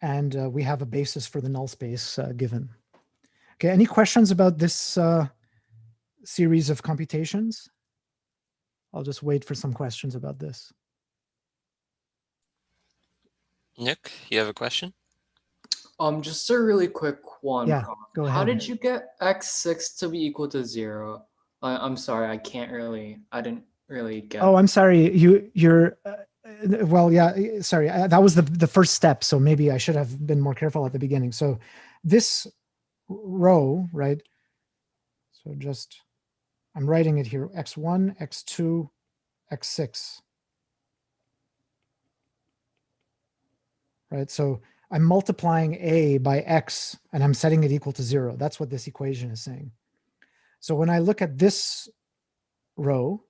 And we have a basis for the null space given. Okay, any questions about this series of computations? I'll just wait for some questions about this. Nick, you have a question? Just a really quick one. Yeah, go ahead. How did you get x6 to be equal to 0? I'm sorry, I didn't really get. Oh, I'm sorry. You're well, yeah, sorry. That was the first step. So maybe I should have been more careful at the beginning. So this row, right? So just, I'm writing it here, x1, x2, x6. Right, so I'm multiplying A by X and I'm setting it equal to 0. That's what this equation is saying. So when I look at this row,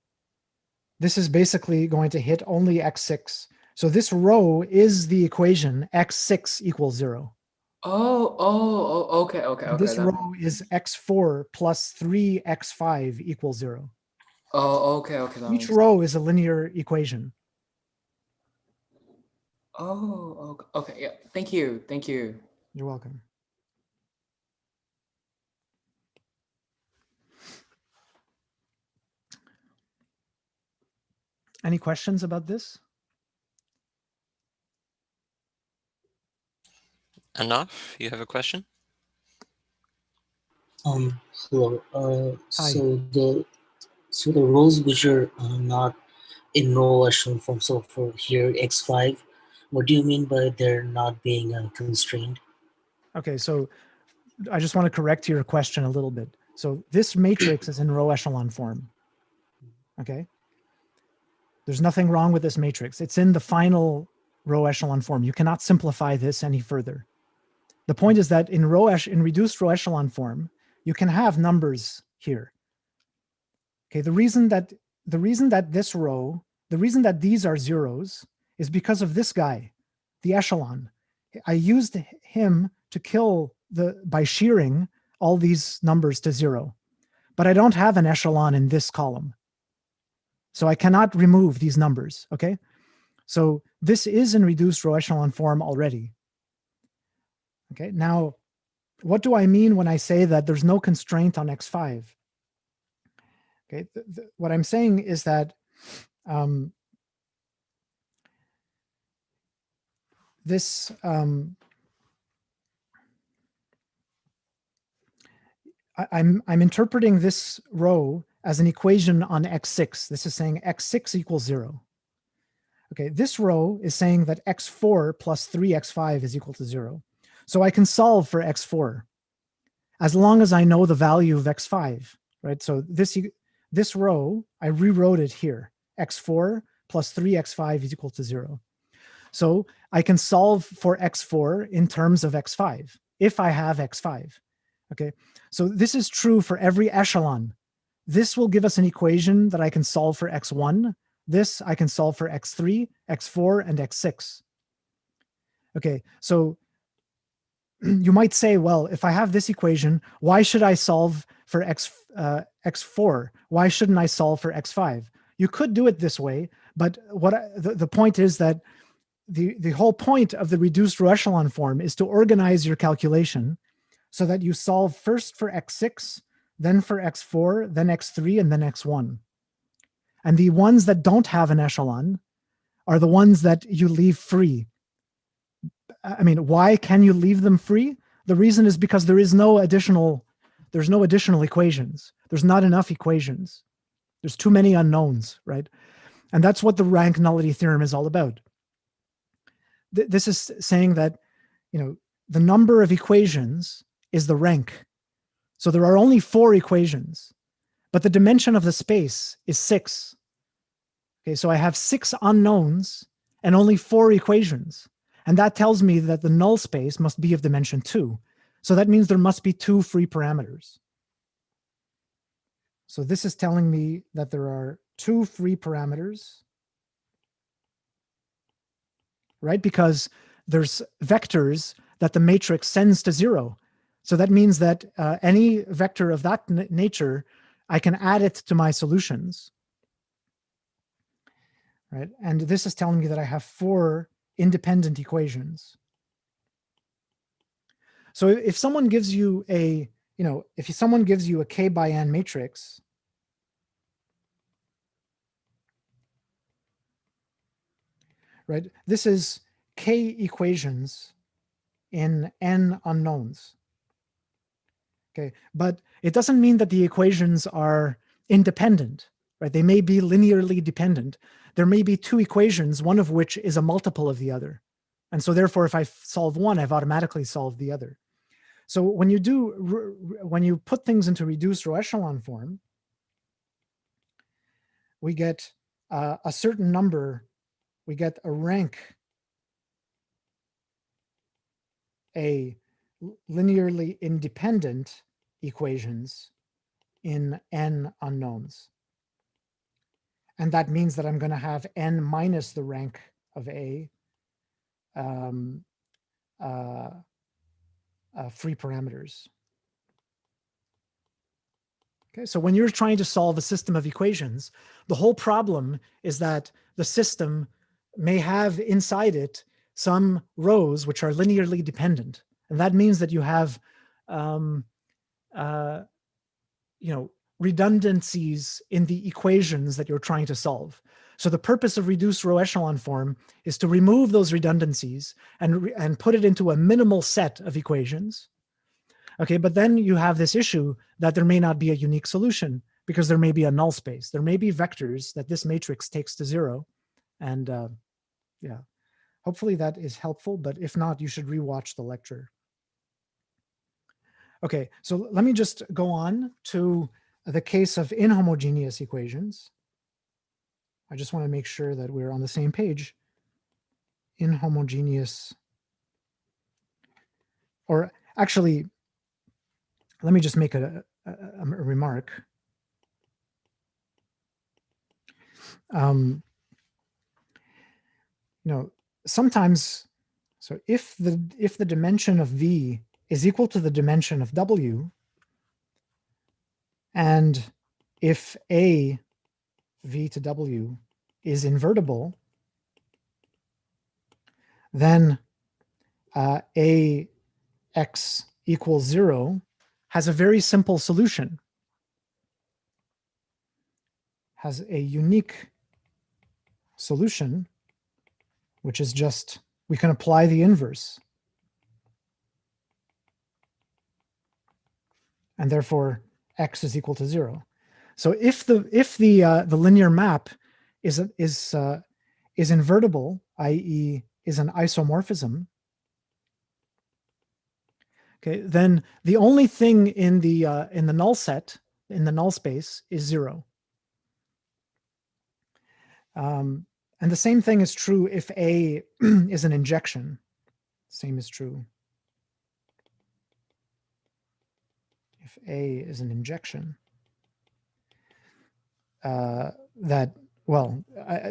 this is basically going to hit only x6. So this row is the equation x6 equals 0. Okay. And this row is x4 plus 3x5 equals 0. Oh, okay. Each row is a linear equation. Oh, okay. Yeah. Thank you. You're welcome. Any questions about this? Enough? You have a question? Hello. Hi. So the rows which are not in row echelon form. So for here x5, what do you mean by they're not being constrained? Okay, so I just want to correct your question a little bit. So this matrix is in row echelon form. Okay. There's nothing wrong with this matrix. It's in the final row echelon form. You cannot simplify this any further. The point is that in reduced row echelon form, you can have numbers here. Okay, the reason that this row, the reason that these are zeros is because of this guy, the echelon. I used him to kill by shearing all these numbers to 0. But I don't have an echelon in this column. So I cannot remove these numbers, okay? So this is in reduced row echelon form already. Okay, now, what do I mean when I say that there's no constraint on x5? Okay, what I'm saying is that this I'm interpreting this row as an equation on x6. This is saying x6 equals 0. Okay, this row is saying that x4 plus 3x5 is equal to 0. So I can solve for x4 as long as I know the value of x5, right? So this row, I rewrote it here. x4 plus 3x5 is equal to 0. So I can solve for x4 in terms of x5 if I have x5. Okay, so this is true for every echelon. This will give us an equation that I can solve for x1. This I can solve for x3, x4, and x6. Okay, so you might say, well, if I have this equation, why should I solve for x4? Why shouldn't I solve for x5? You could do it this way, but the point is that the whole point of the reduced row echelon form is to organize your calculation so that you solve first for x6, then for x4, then x3, and then x1. And the ones that don't have an echelon are the ones that you leave free. I mean, why can you leave them free? The reason is because there's no additional equations. There's not enough equations. There's too many unknowns, right? And that's what the rank nullity theorem is all about. This is saying that, the number of equations is the rank. So there are only 4 equations, but the dimension of the space is 6. Okay, so I have 6 unknowns and only 4 equations. And that tells me that the null space must be of dimension 2. So that means there must be 2 free parameters. So this is telling me that there are 2 free parameters, right? Because there's vectors that the matrix sends to 0. So that means that any vector of that nature, I can add it to my solutions, right? And this is telling me that I have 4 independent equations. So if someone gives you a, if someone gives you a k by n matrix, right? This is k equations in n unknowns. Okay, but it doesn't mean that the equations are independent, right? They may be linearly dependent. There may be 2 equations, one of which is a multiple of the other. And so therefore, if I solve one, I've automatically solved the other. So when you put things into reduced row echelon form, we get a certain number, we get a rank, a linearly independent equations in n unknowns. And that means that I'm going to have n minus the rank of a free parameters. Okay, so when you're trying to solve a system of equations, the whole problem is that the system may have inside it some rows which are linearly dependent. And that means that you have redundancies in the equations that you're trying to solve. So the purpose of reduced row echelon form is to remove those redundancies and put it into a minimal set of equations. Okay, but then you have this issue that there may not be a unique solution because there may be a null space. There may be vectors that this matrix takes to 0. And yeah, hopefully that is helpful, but if not, you should rewatch the lecture. Okay, so let me just go on to the case of inhomogeneous equations. I just want to make sure that we're on the same page. Inhomogeneous, or actually, let me just make a remark. You know, sometimes, so if the dimension of V is equal to the dimension of W, and if A V to W is invertible, then A x equals 0 has a very simple solution, has a unique solution, which is just, we can apply the inverse. And therefore, x is equal to 0. So if the linear map is invertible, i.e., is an isomorphism, okay, then the only thing in the null set, in the null space, is 0. And the same thing is true if A is an injection. Same is true if A is an injection. That, well,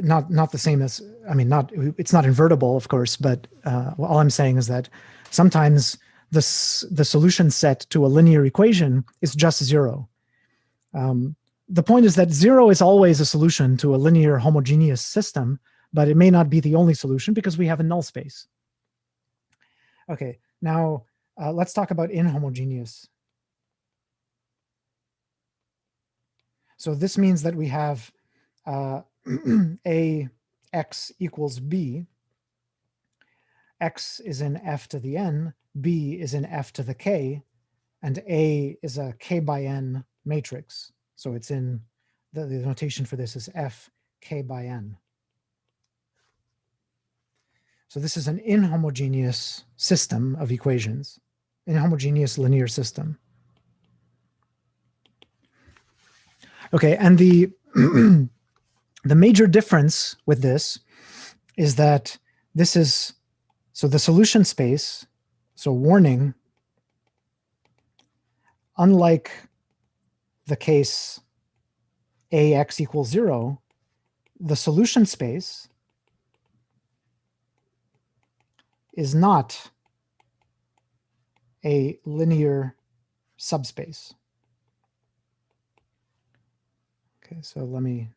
not the same as, I mean, it's not invertible, of course, but all I'm saying is that sometimes the solution set to a linear equation is just 0. The point is that 0 is always a solution to a linear homogeneous system, but it may not be the only solution because we have a null space. Okay, now let's talk about inhomogeneous. So this means that we have A x equals B. X is in f to the n, B is in f to the k, and A is a k by n matrix. So it's in, the notation for this is f k by n. So this is an inhomogeneous system of equations, inhomogeneous linear system. Okay, and the the major difference with this is that this is, so the solution space, so warning, unlike the case Ax equals 0, the solution space is not a linear subspace. Okay, so let me,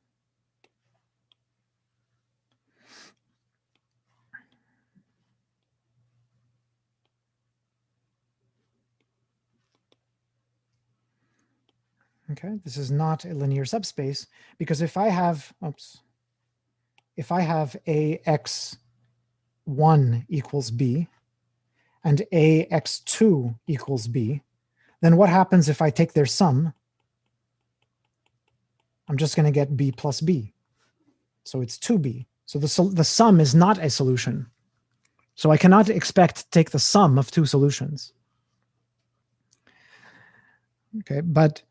okay, this is not a linear subspace because if I have, if I have Ax1 equals B and Ax2 equals B, then what happens if I take their sum? I'm just going to get B plus B. So it's 2B. So the sum is not a solution. So I cannot expect to take the sum of two solutions. Okay, but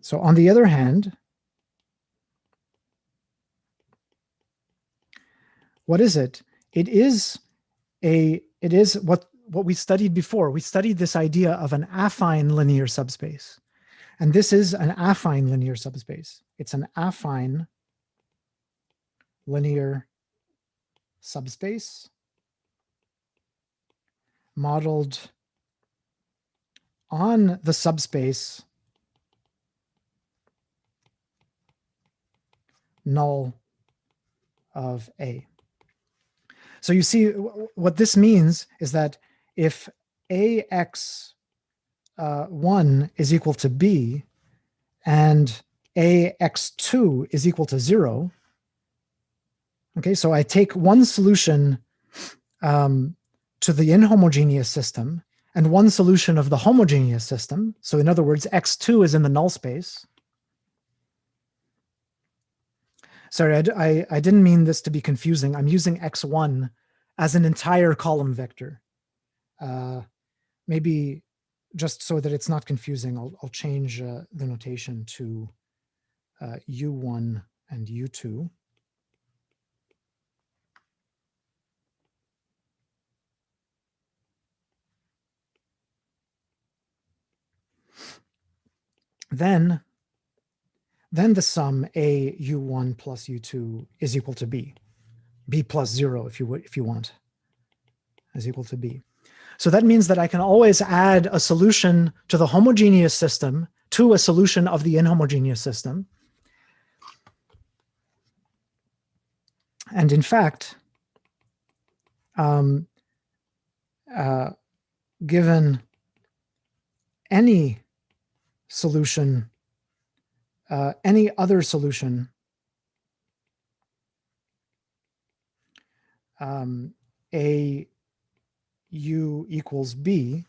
so on the other hand, what is it? It is what we studied before. We studied this idea of an affine linear subspace. And this is an affine linear subspace. It's an affine linear subspace modeled on the subspace null of A. So you see, what this means is that if Ax1 is equal to B and Ax2 is equal to 0, okay, so I take one solution to the inhomogeneous system and one solution of the homogeneous system. So in other words, X2 is in the null space. Sorry, I didn't mean this to be confusing. I'm using X1 as an entire column vector. Maybe just so that it's not confusing, I'll change the notation to U1 and U2. then the sum A u1 plus u2 is equal to B. B plus 0 if you want is equal to B. So that means that I can always add a solution to the homogeneous system to a solution of the inhomogeneous system. And in fact, given any solution, any other solution, A u equals B,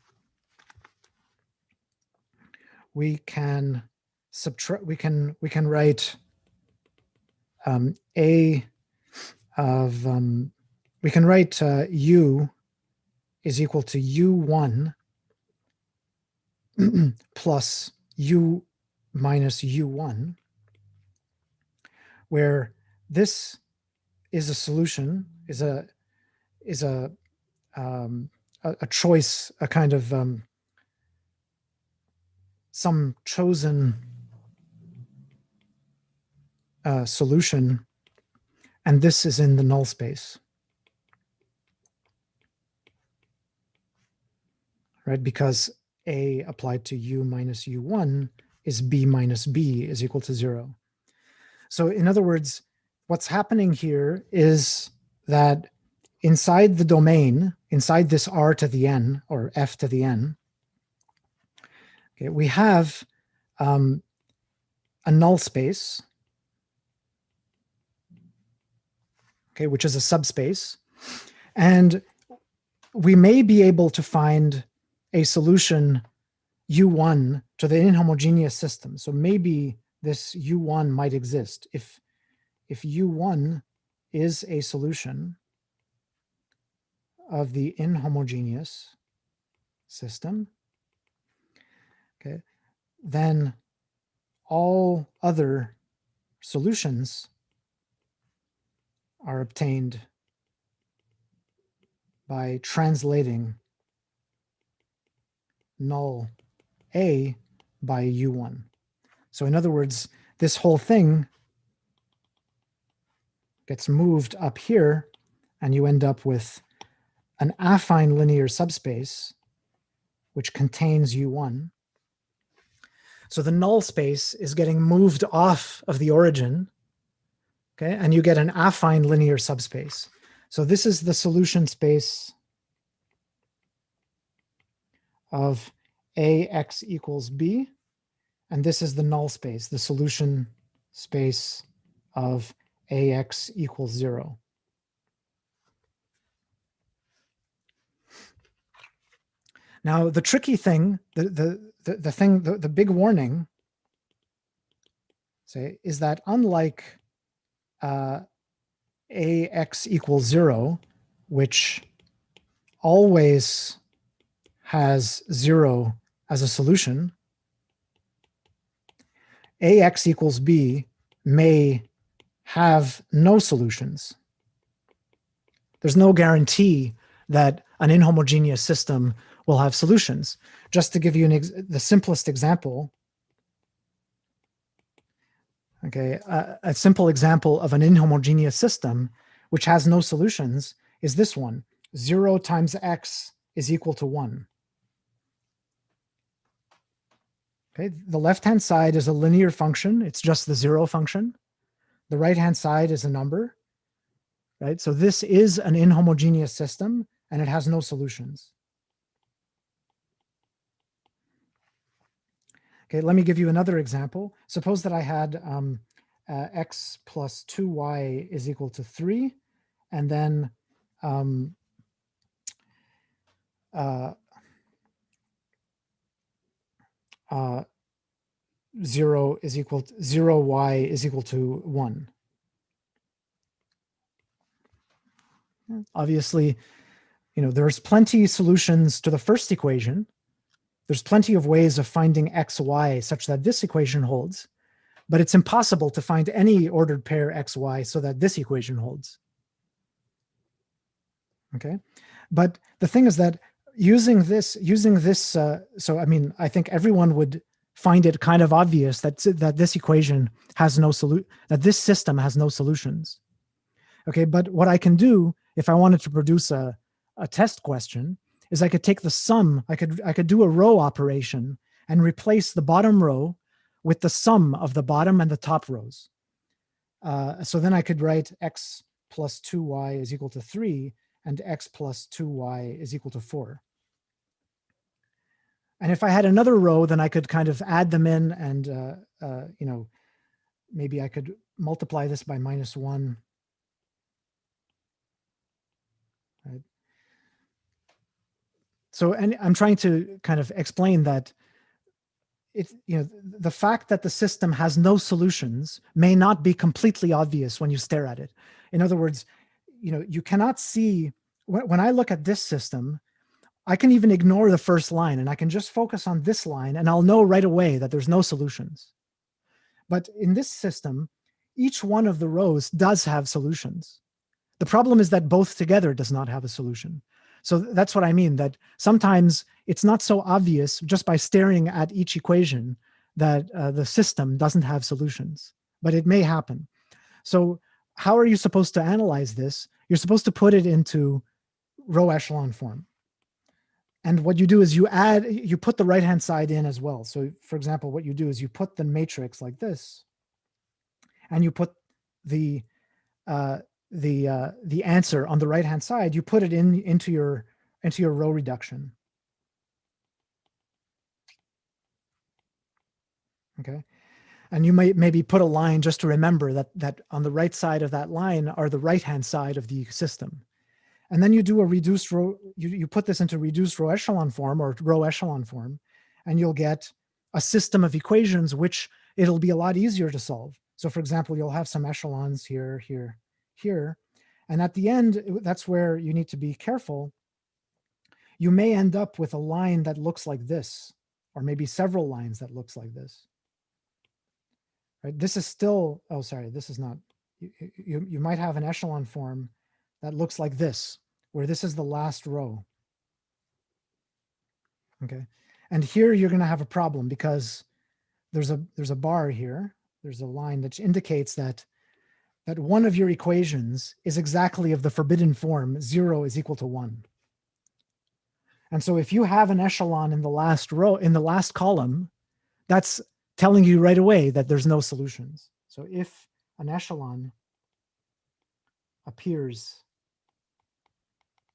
we can subtract. We can write A of we can write u is equal to u1 plus u minus u1, where this is a solution, is a choice, a kind of some chosen solution, and this is in the null space, right? Because A applied to u minus u1 is B minus B is equal to 0. So in other words, what's happening here is that inside the domain, inside this R to the n or F to the n, okay, we have a null space, okay, which is a subspace, and we may be able to find a solution U1 to the inhomogeneous system. So maybe this U1 might exist. If U1 is a solution of the inhomogeneous system, okay, then all other solutions are obtained by translating null A by U1. So in other words, this whole thing gets moved up here, and you end up with an affine linear subspace which contains U1. So the null space is getting moved off of the origin, okay, and you get an affine linear subspace. So this is the solution space of AX equals B, and this is the null space, the solution space of AX equals 0. Now, the tricky thing, the big warning, say, is that unlike AX equals 0, which always has 0 as a solution, AX equals B may have no solutions. There's no guarantee that an inhomogeneous system will have solutions. Just to give you the simplest example, okay, a simple example of an inhomogeneous system which has no solutions is this one. 0 times x is equal to 1. Okay, the left-hand side is a linear function. It's just the 0 function. The right-hand side is a number, right? So this is an inhomogeneous system, and it has no solutions. Okay, let me give you another example. Suppose that I had x plus 2y is equal to 3, and then 0 is equal to 0y is equal to 1. Obviously, there's plenty solutions to the first equation. There's plenty of ways of finding x, y such that this equation holds, but it's impossible to find any ordered pair x, y so that this equation holds. Okay, but the thing is that using this, so I mean, I think everyone would find it kind of obvious that this equation has no that this system has no solutions. Okay, but what I can do if I wanted to produce a test question is I could take the sum. I could do a row operation and replace the bottom row with the sum of the bottom and the top rows. So then I could write x plus 2y is equal to 3 and x plus 2y is equal to 4. And if I had another row, then I could kind of add them in and, you know, maybe I could multiply this by -1. Right. So, and I'm trying to kind of explain that it's, you know, the fact that the system has no solutions may not be completely obvious when you stare at it. In other words, you know, you cannot see, when I look at this system, I can even ignore the first line and I can just focus on this line and I'll know right away that there's no solutions. But in this system, each one of the rows does have solutions. The problem is that both together does not have a solution. So that's what I mean, that sometimes it's not so obvious just by staring at each equation that the system doesn't have solutions, but it may happen. So how are you supposed to analyze this? You're supposed to put it into row echelon form. And what you do is you put the right-hand side in as well. So for example, what you do is you put the matrix like this, and you put the answer on the right-hand side, you put it into your row reduction. Okay. And you might maybe put a line just to remember that on the right side of that line are the right-hand side of the system. And then you do a reduced row, you put this into reduced row echelon form or row echelon form, and you'll get a system of equations which it'll be a lot easier to solve. So for example, you'll have some echelons here, here, here. And at the end, that's where you need to be careful. You may end up with a line that looks like this, or maybe several lines that looks like this. Right? This is still, oh, sorry, this is not, you might have an echelon form that looks like this, where this is the last row. Okay. And here you're going to have a problem because there's a bar here. There's a line that indicates that one of your equations is exactly of the forbidden form, 0 is equal to 1. And so if you have an echelon in the last row, in the last column, that's telling you right away that there's no solutions. So if an echelon appears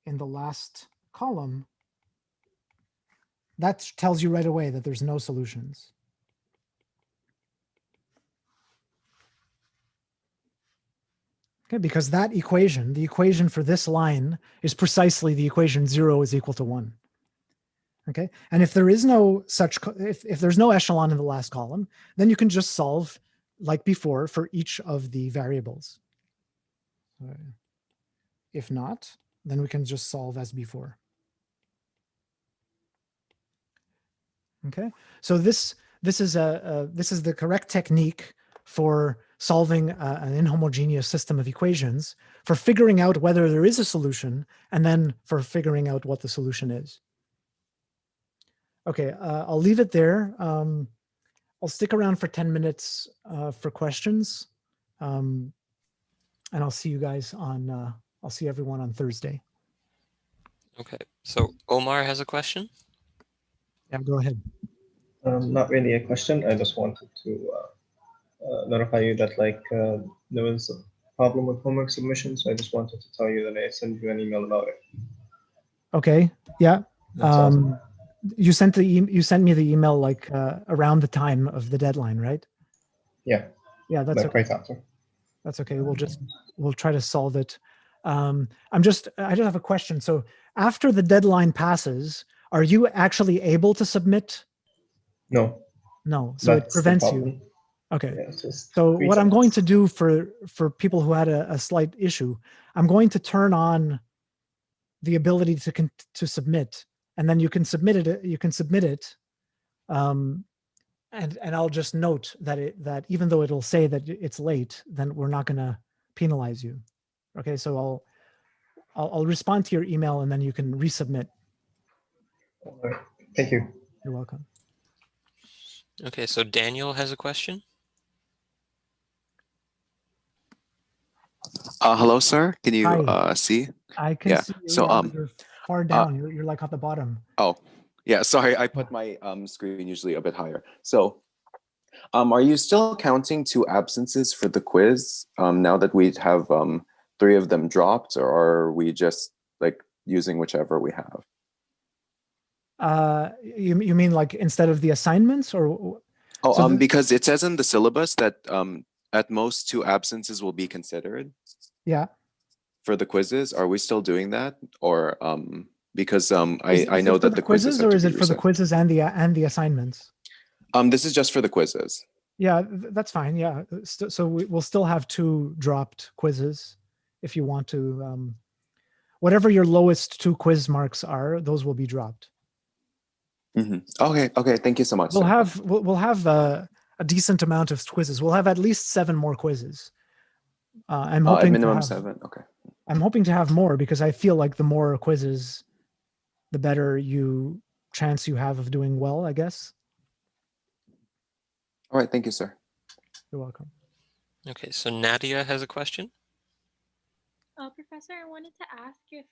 in the last column, that tells you right away that there's no solutions. Okay, because that equation, the equation for this line, is precisely the equation 0 is equal to 1. Okay, and if there is no such, if there's no echelon in the last column, then you can just solve like before for each of the variables. If not, then we can just solve as before. Okay, so this is the correct technique for solving an inhomogeneous system of equations, for figuring out whether there is a solution, and then for figuring out what the solution is. Okay, I'll leave it there. I'll stick around for 10 minutes for questions, and I'll see you guys on. I'll see everyone on Thursday. Okay, so Omar has a question. Yeah, go ahead. Not really a question. I just wanted to notify you that there was a problem with homework submission, so I just wanted to tell you that I sent you an email about it. Okay. Yeah. That's awesome. You sent me the email like around the time of the deadline, right? Yeah. Yeah, that's like okay. right after. That's okay. We'll try to solve it. I just have a question. So after the deadline passes, are you actually able to submit? No. No. So it prevents you. Okay. Yeah, So what I'm going to do for people who had a slight issue, I'm going to turn on the ability to submit, and then you can submit it. You can submit it, and I'll just note that even though it'll say that it's late, then we're not going to penalize you. Okay. So I'll respond to your email, and then you can resubmit. All right. Thank you. You're welcome. Okay, so Daniel has a question. Hello, sir. Can you Hi. see? I can Yeah. see you. So Yeah, but you're far down. You're like at the bottom. oh, yeah. Sorry, I put my screen usually a bit higher. So, are you still counting 2 absences for the quiz now that we have 3 of them dropped, or are we just like using whichever we have? You mean like instead of the assignments, or Oh, so because it says in the syllabus that at most 2 absences will be considered yeah. for the quizzes. Are we still doing that, or because Is I it know for that the the quizzes quizzes, have or to is be it for the reset? quizzes and the assignments? This is just for the quizzes. Yeah, that's fine. Yeah, so we'll still have 2 dropped quizzes if you want to. Whatever your lowest 2 quiz marks are, those will be dropped. Okay. Thank you so much. We'll sir. have a decent amount of quizzes. We'll have at least 7 more quizzes. I'm At hoping to minimum have 7. Okay. I'm hoping to have more, because I feel like the more quizzes, the better chance you have of doing well, I guess. All right. Thank you, sir. You're welcome. Okay, so Nadia has a question. Professor, I wanted to ask if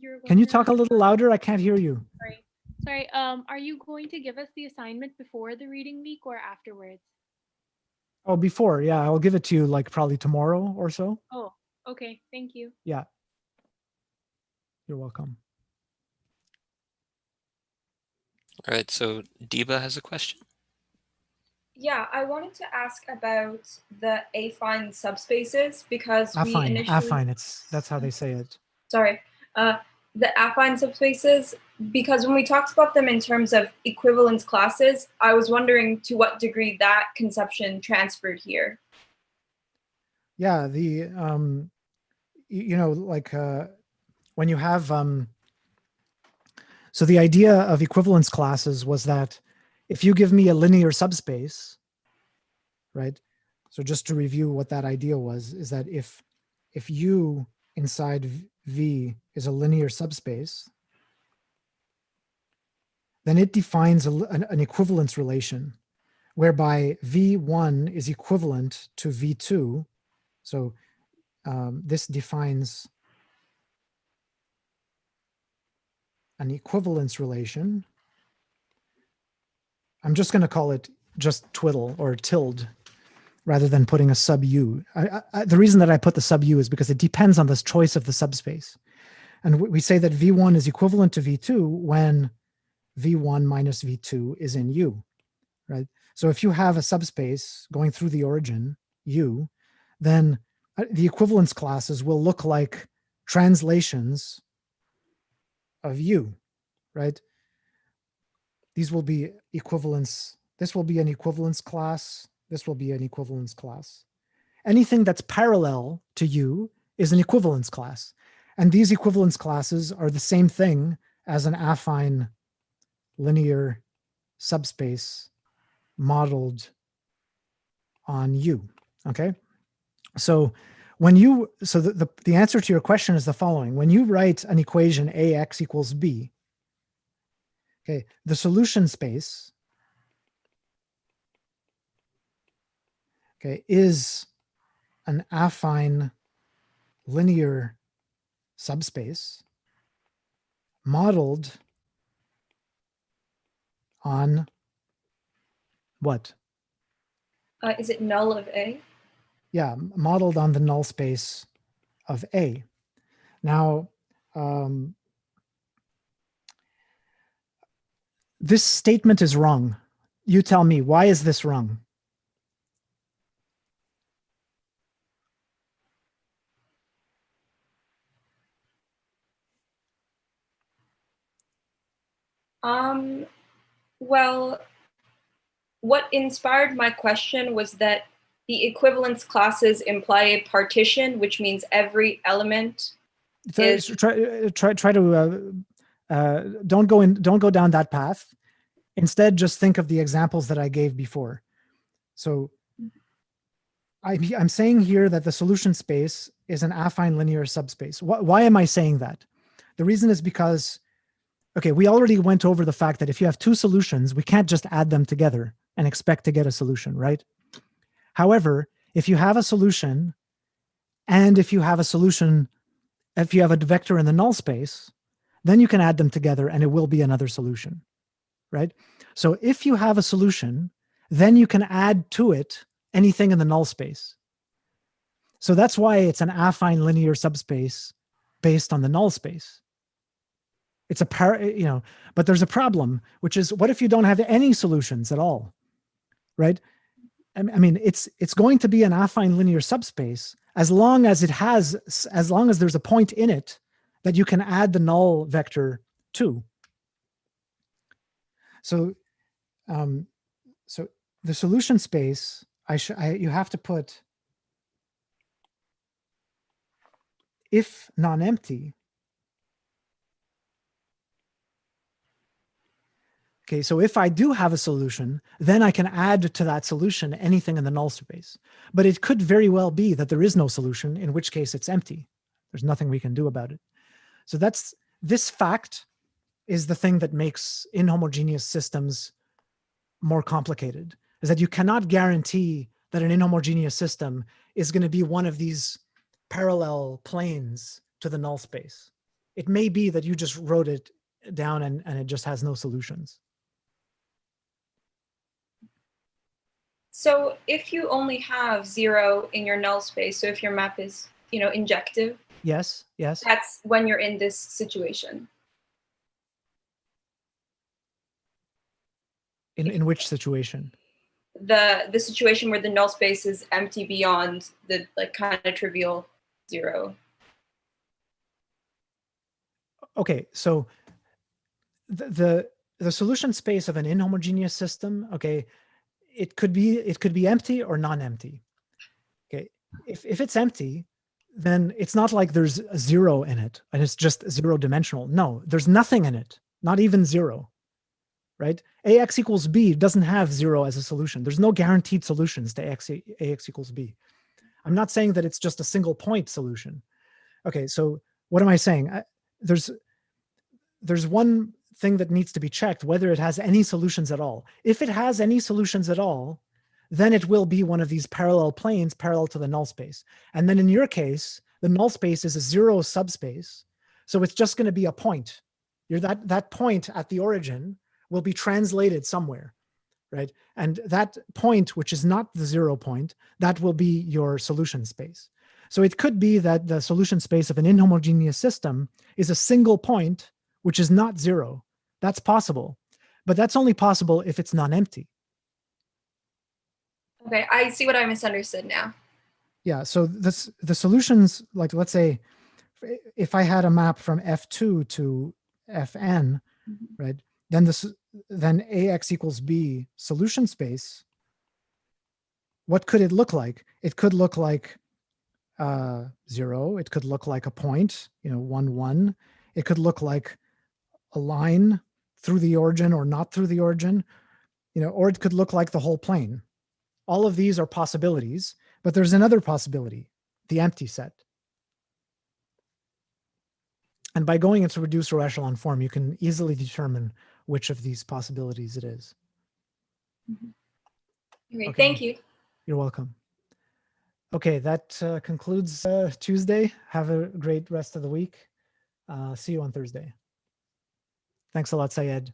you're going Can you to- talk a little louder? I can't hear you. Sorry. Are you going to give us the assignment before the reading week or afterwards? Oh, before, yeah, I'll give it to you like probably tomorrow or so. Oh, okay. Thank you. Yeah. You're welcome. All right, so Deba has a question. Yeah, I wanted to ask about the affine subspaces because we initially affine. That's how they say it. Sorry, the affine subspaces, because when we talked about them in terms of equivalence classes, I was wondering to what degree that conception transferred here. Yeah, like when you have so the idea of equivalence classes was that if you give me a linear subspace, right? So just to review what that idea was, is that if U inside V is a linear subspace, then it defines an equivalence relation whereby V1 is equivalent to V2. So this defines an equivalence relation. I'm just going to call it just twiddle or tilde rather than putting a sub U. The reason that I put the sub U is because it depends on this choice of the subspace. And we say that V1 is equivalent to V2 when V1 minus V2 is in U, right? So if you have a subspace going through the origin, U, then the equivalence classes will look like translations of U, right? These will be equivalence. This will be an equivalence class. This will be an equivalence class. Anything that's parallel to U is an equivalence class. And these equivalence classes are the same thing as an affine linear subspace modeled on U, okay? So the answer to your question is the following. When you write an equation AX equals B, okay, the solution space, okay, is an affine linear subspace modeled on what? Is it null of A? Yeah, modeled on the null space of A. Now, this statement is wrong. You tell me, why is this wrong? Well, what inspired my question was that the equivalence classes imply a partition, which means every element is. Try to don't go down that path. Instead, just think of the examples that I gave before. So I'm saying here that the solution space is an affine linear subspace. Why am I saying that? The reason is because, okay, we already went over the fact that if you have 2 solutions, we can't just add them together, and expect to get a solution, right? However, if you have a solution, and if you have a vector in the null space, then you can add them together and it will be another solution, right? So if you have a solution, then you can add to it anything in the null space. So that's why it's an affine linear subspace based on the null space. It's but there's a problem, which is, what if you don't have any solutions at all, right? I mean, it's going to be an affine linear subspace as long as there's a point in it that you can add the null vector to. So, so the solution space, you have to put if non-empty. Okay, so if I do have a solution, then I can add to that solution anything in the null space. But it could very well be that there is no solution, in which case it's empty. There's nothing we can do about it. So this fact is the thing that makes inhomogeneous systems more complicated, is that you cannot guarantee that an inhomogeneous system is going to be one of these parallel planes to the null space. It may be that you just wrote it down and it just has no solutions. So if you only have 0 in your null space, so if your map is, injective. Yes. That's when you're in this situation. In which situation? The situation where the null space is empty beyond the kind of trivial 0. Okay, so the solution space of an inhomogeneous system, okay, it could be empty or non-empty. Okay, if it's empty, then it's not like there's a 0 in it and it's just 0 dimensional. No, there's nothing in it, not even 0. Right? AX equals B doesn't have 0 as a solution. There's no guaranteed solutions to AX equals B. I'm not saying that it's just a single point solution. Okay, so what am I saying? There's one thing that needs to be checked, whether it has any solutions at all. If it has any solutions at all, then it will be one of these parallel planes parallel to the null space. And then in your case, the null space is a 0 subspace. So it's just going to be a point. That point at the origin will be translated somewhere, right? And that point, which is not the 0 point, that will be your solution space. So it could be that the solution space of an inhomogeneous system is a single point, which is not 0. That's possible, but that's only possible if it's non-empty. Okay, I see what I misunderstood now. Yeah, so the solutions, like let's say, if I had a map from F2 to Fn, right? Then AX equals B solution space, what could it look like? It could look like 0. It could look like a point, 1, 1. It could look like a line through the origin or not through the origin, or it could look like the whole plane. All of these are possibilities, but there's another possibility, the empty set. And by going into reduced row echelon form, you can easily determine which of these possibilities it is. Great, Okay. Thank you. You're welcome. Okay, that concludes Tuesday. Have a great rest of the week. See you on Thursday. Thanks a lot, Syed.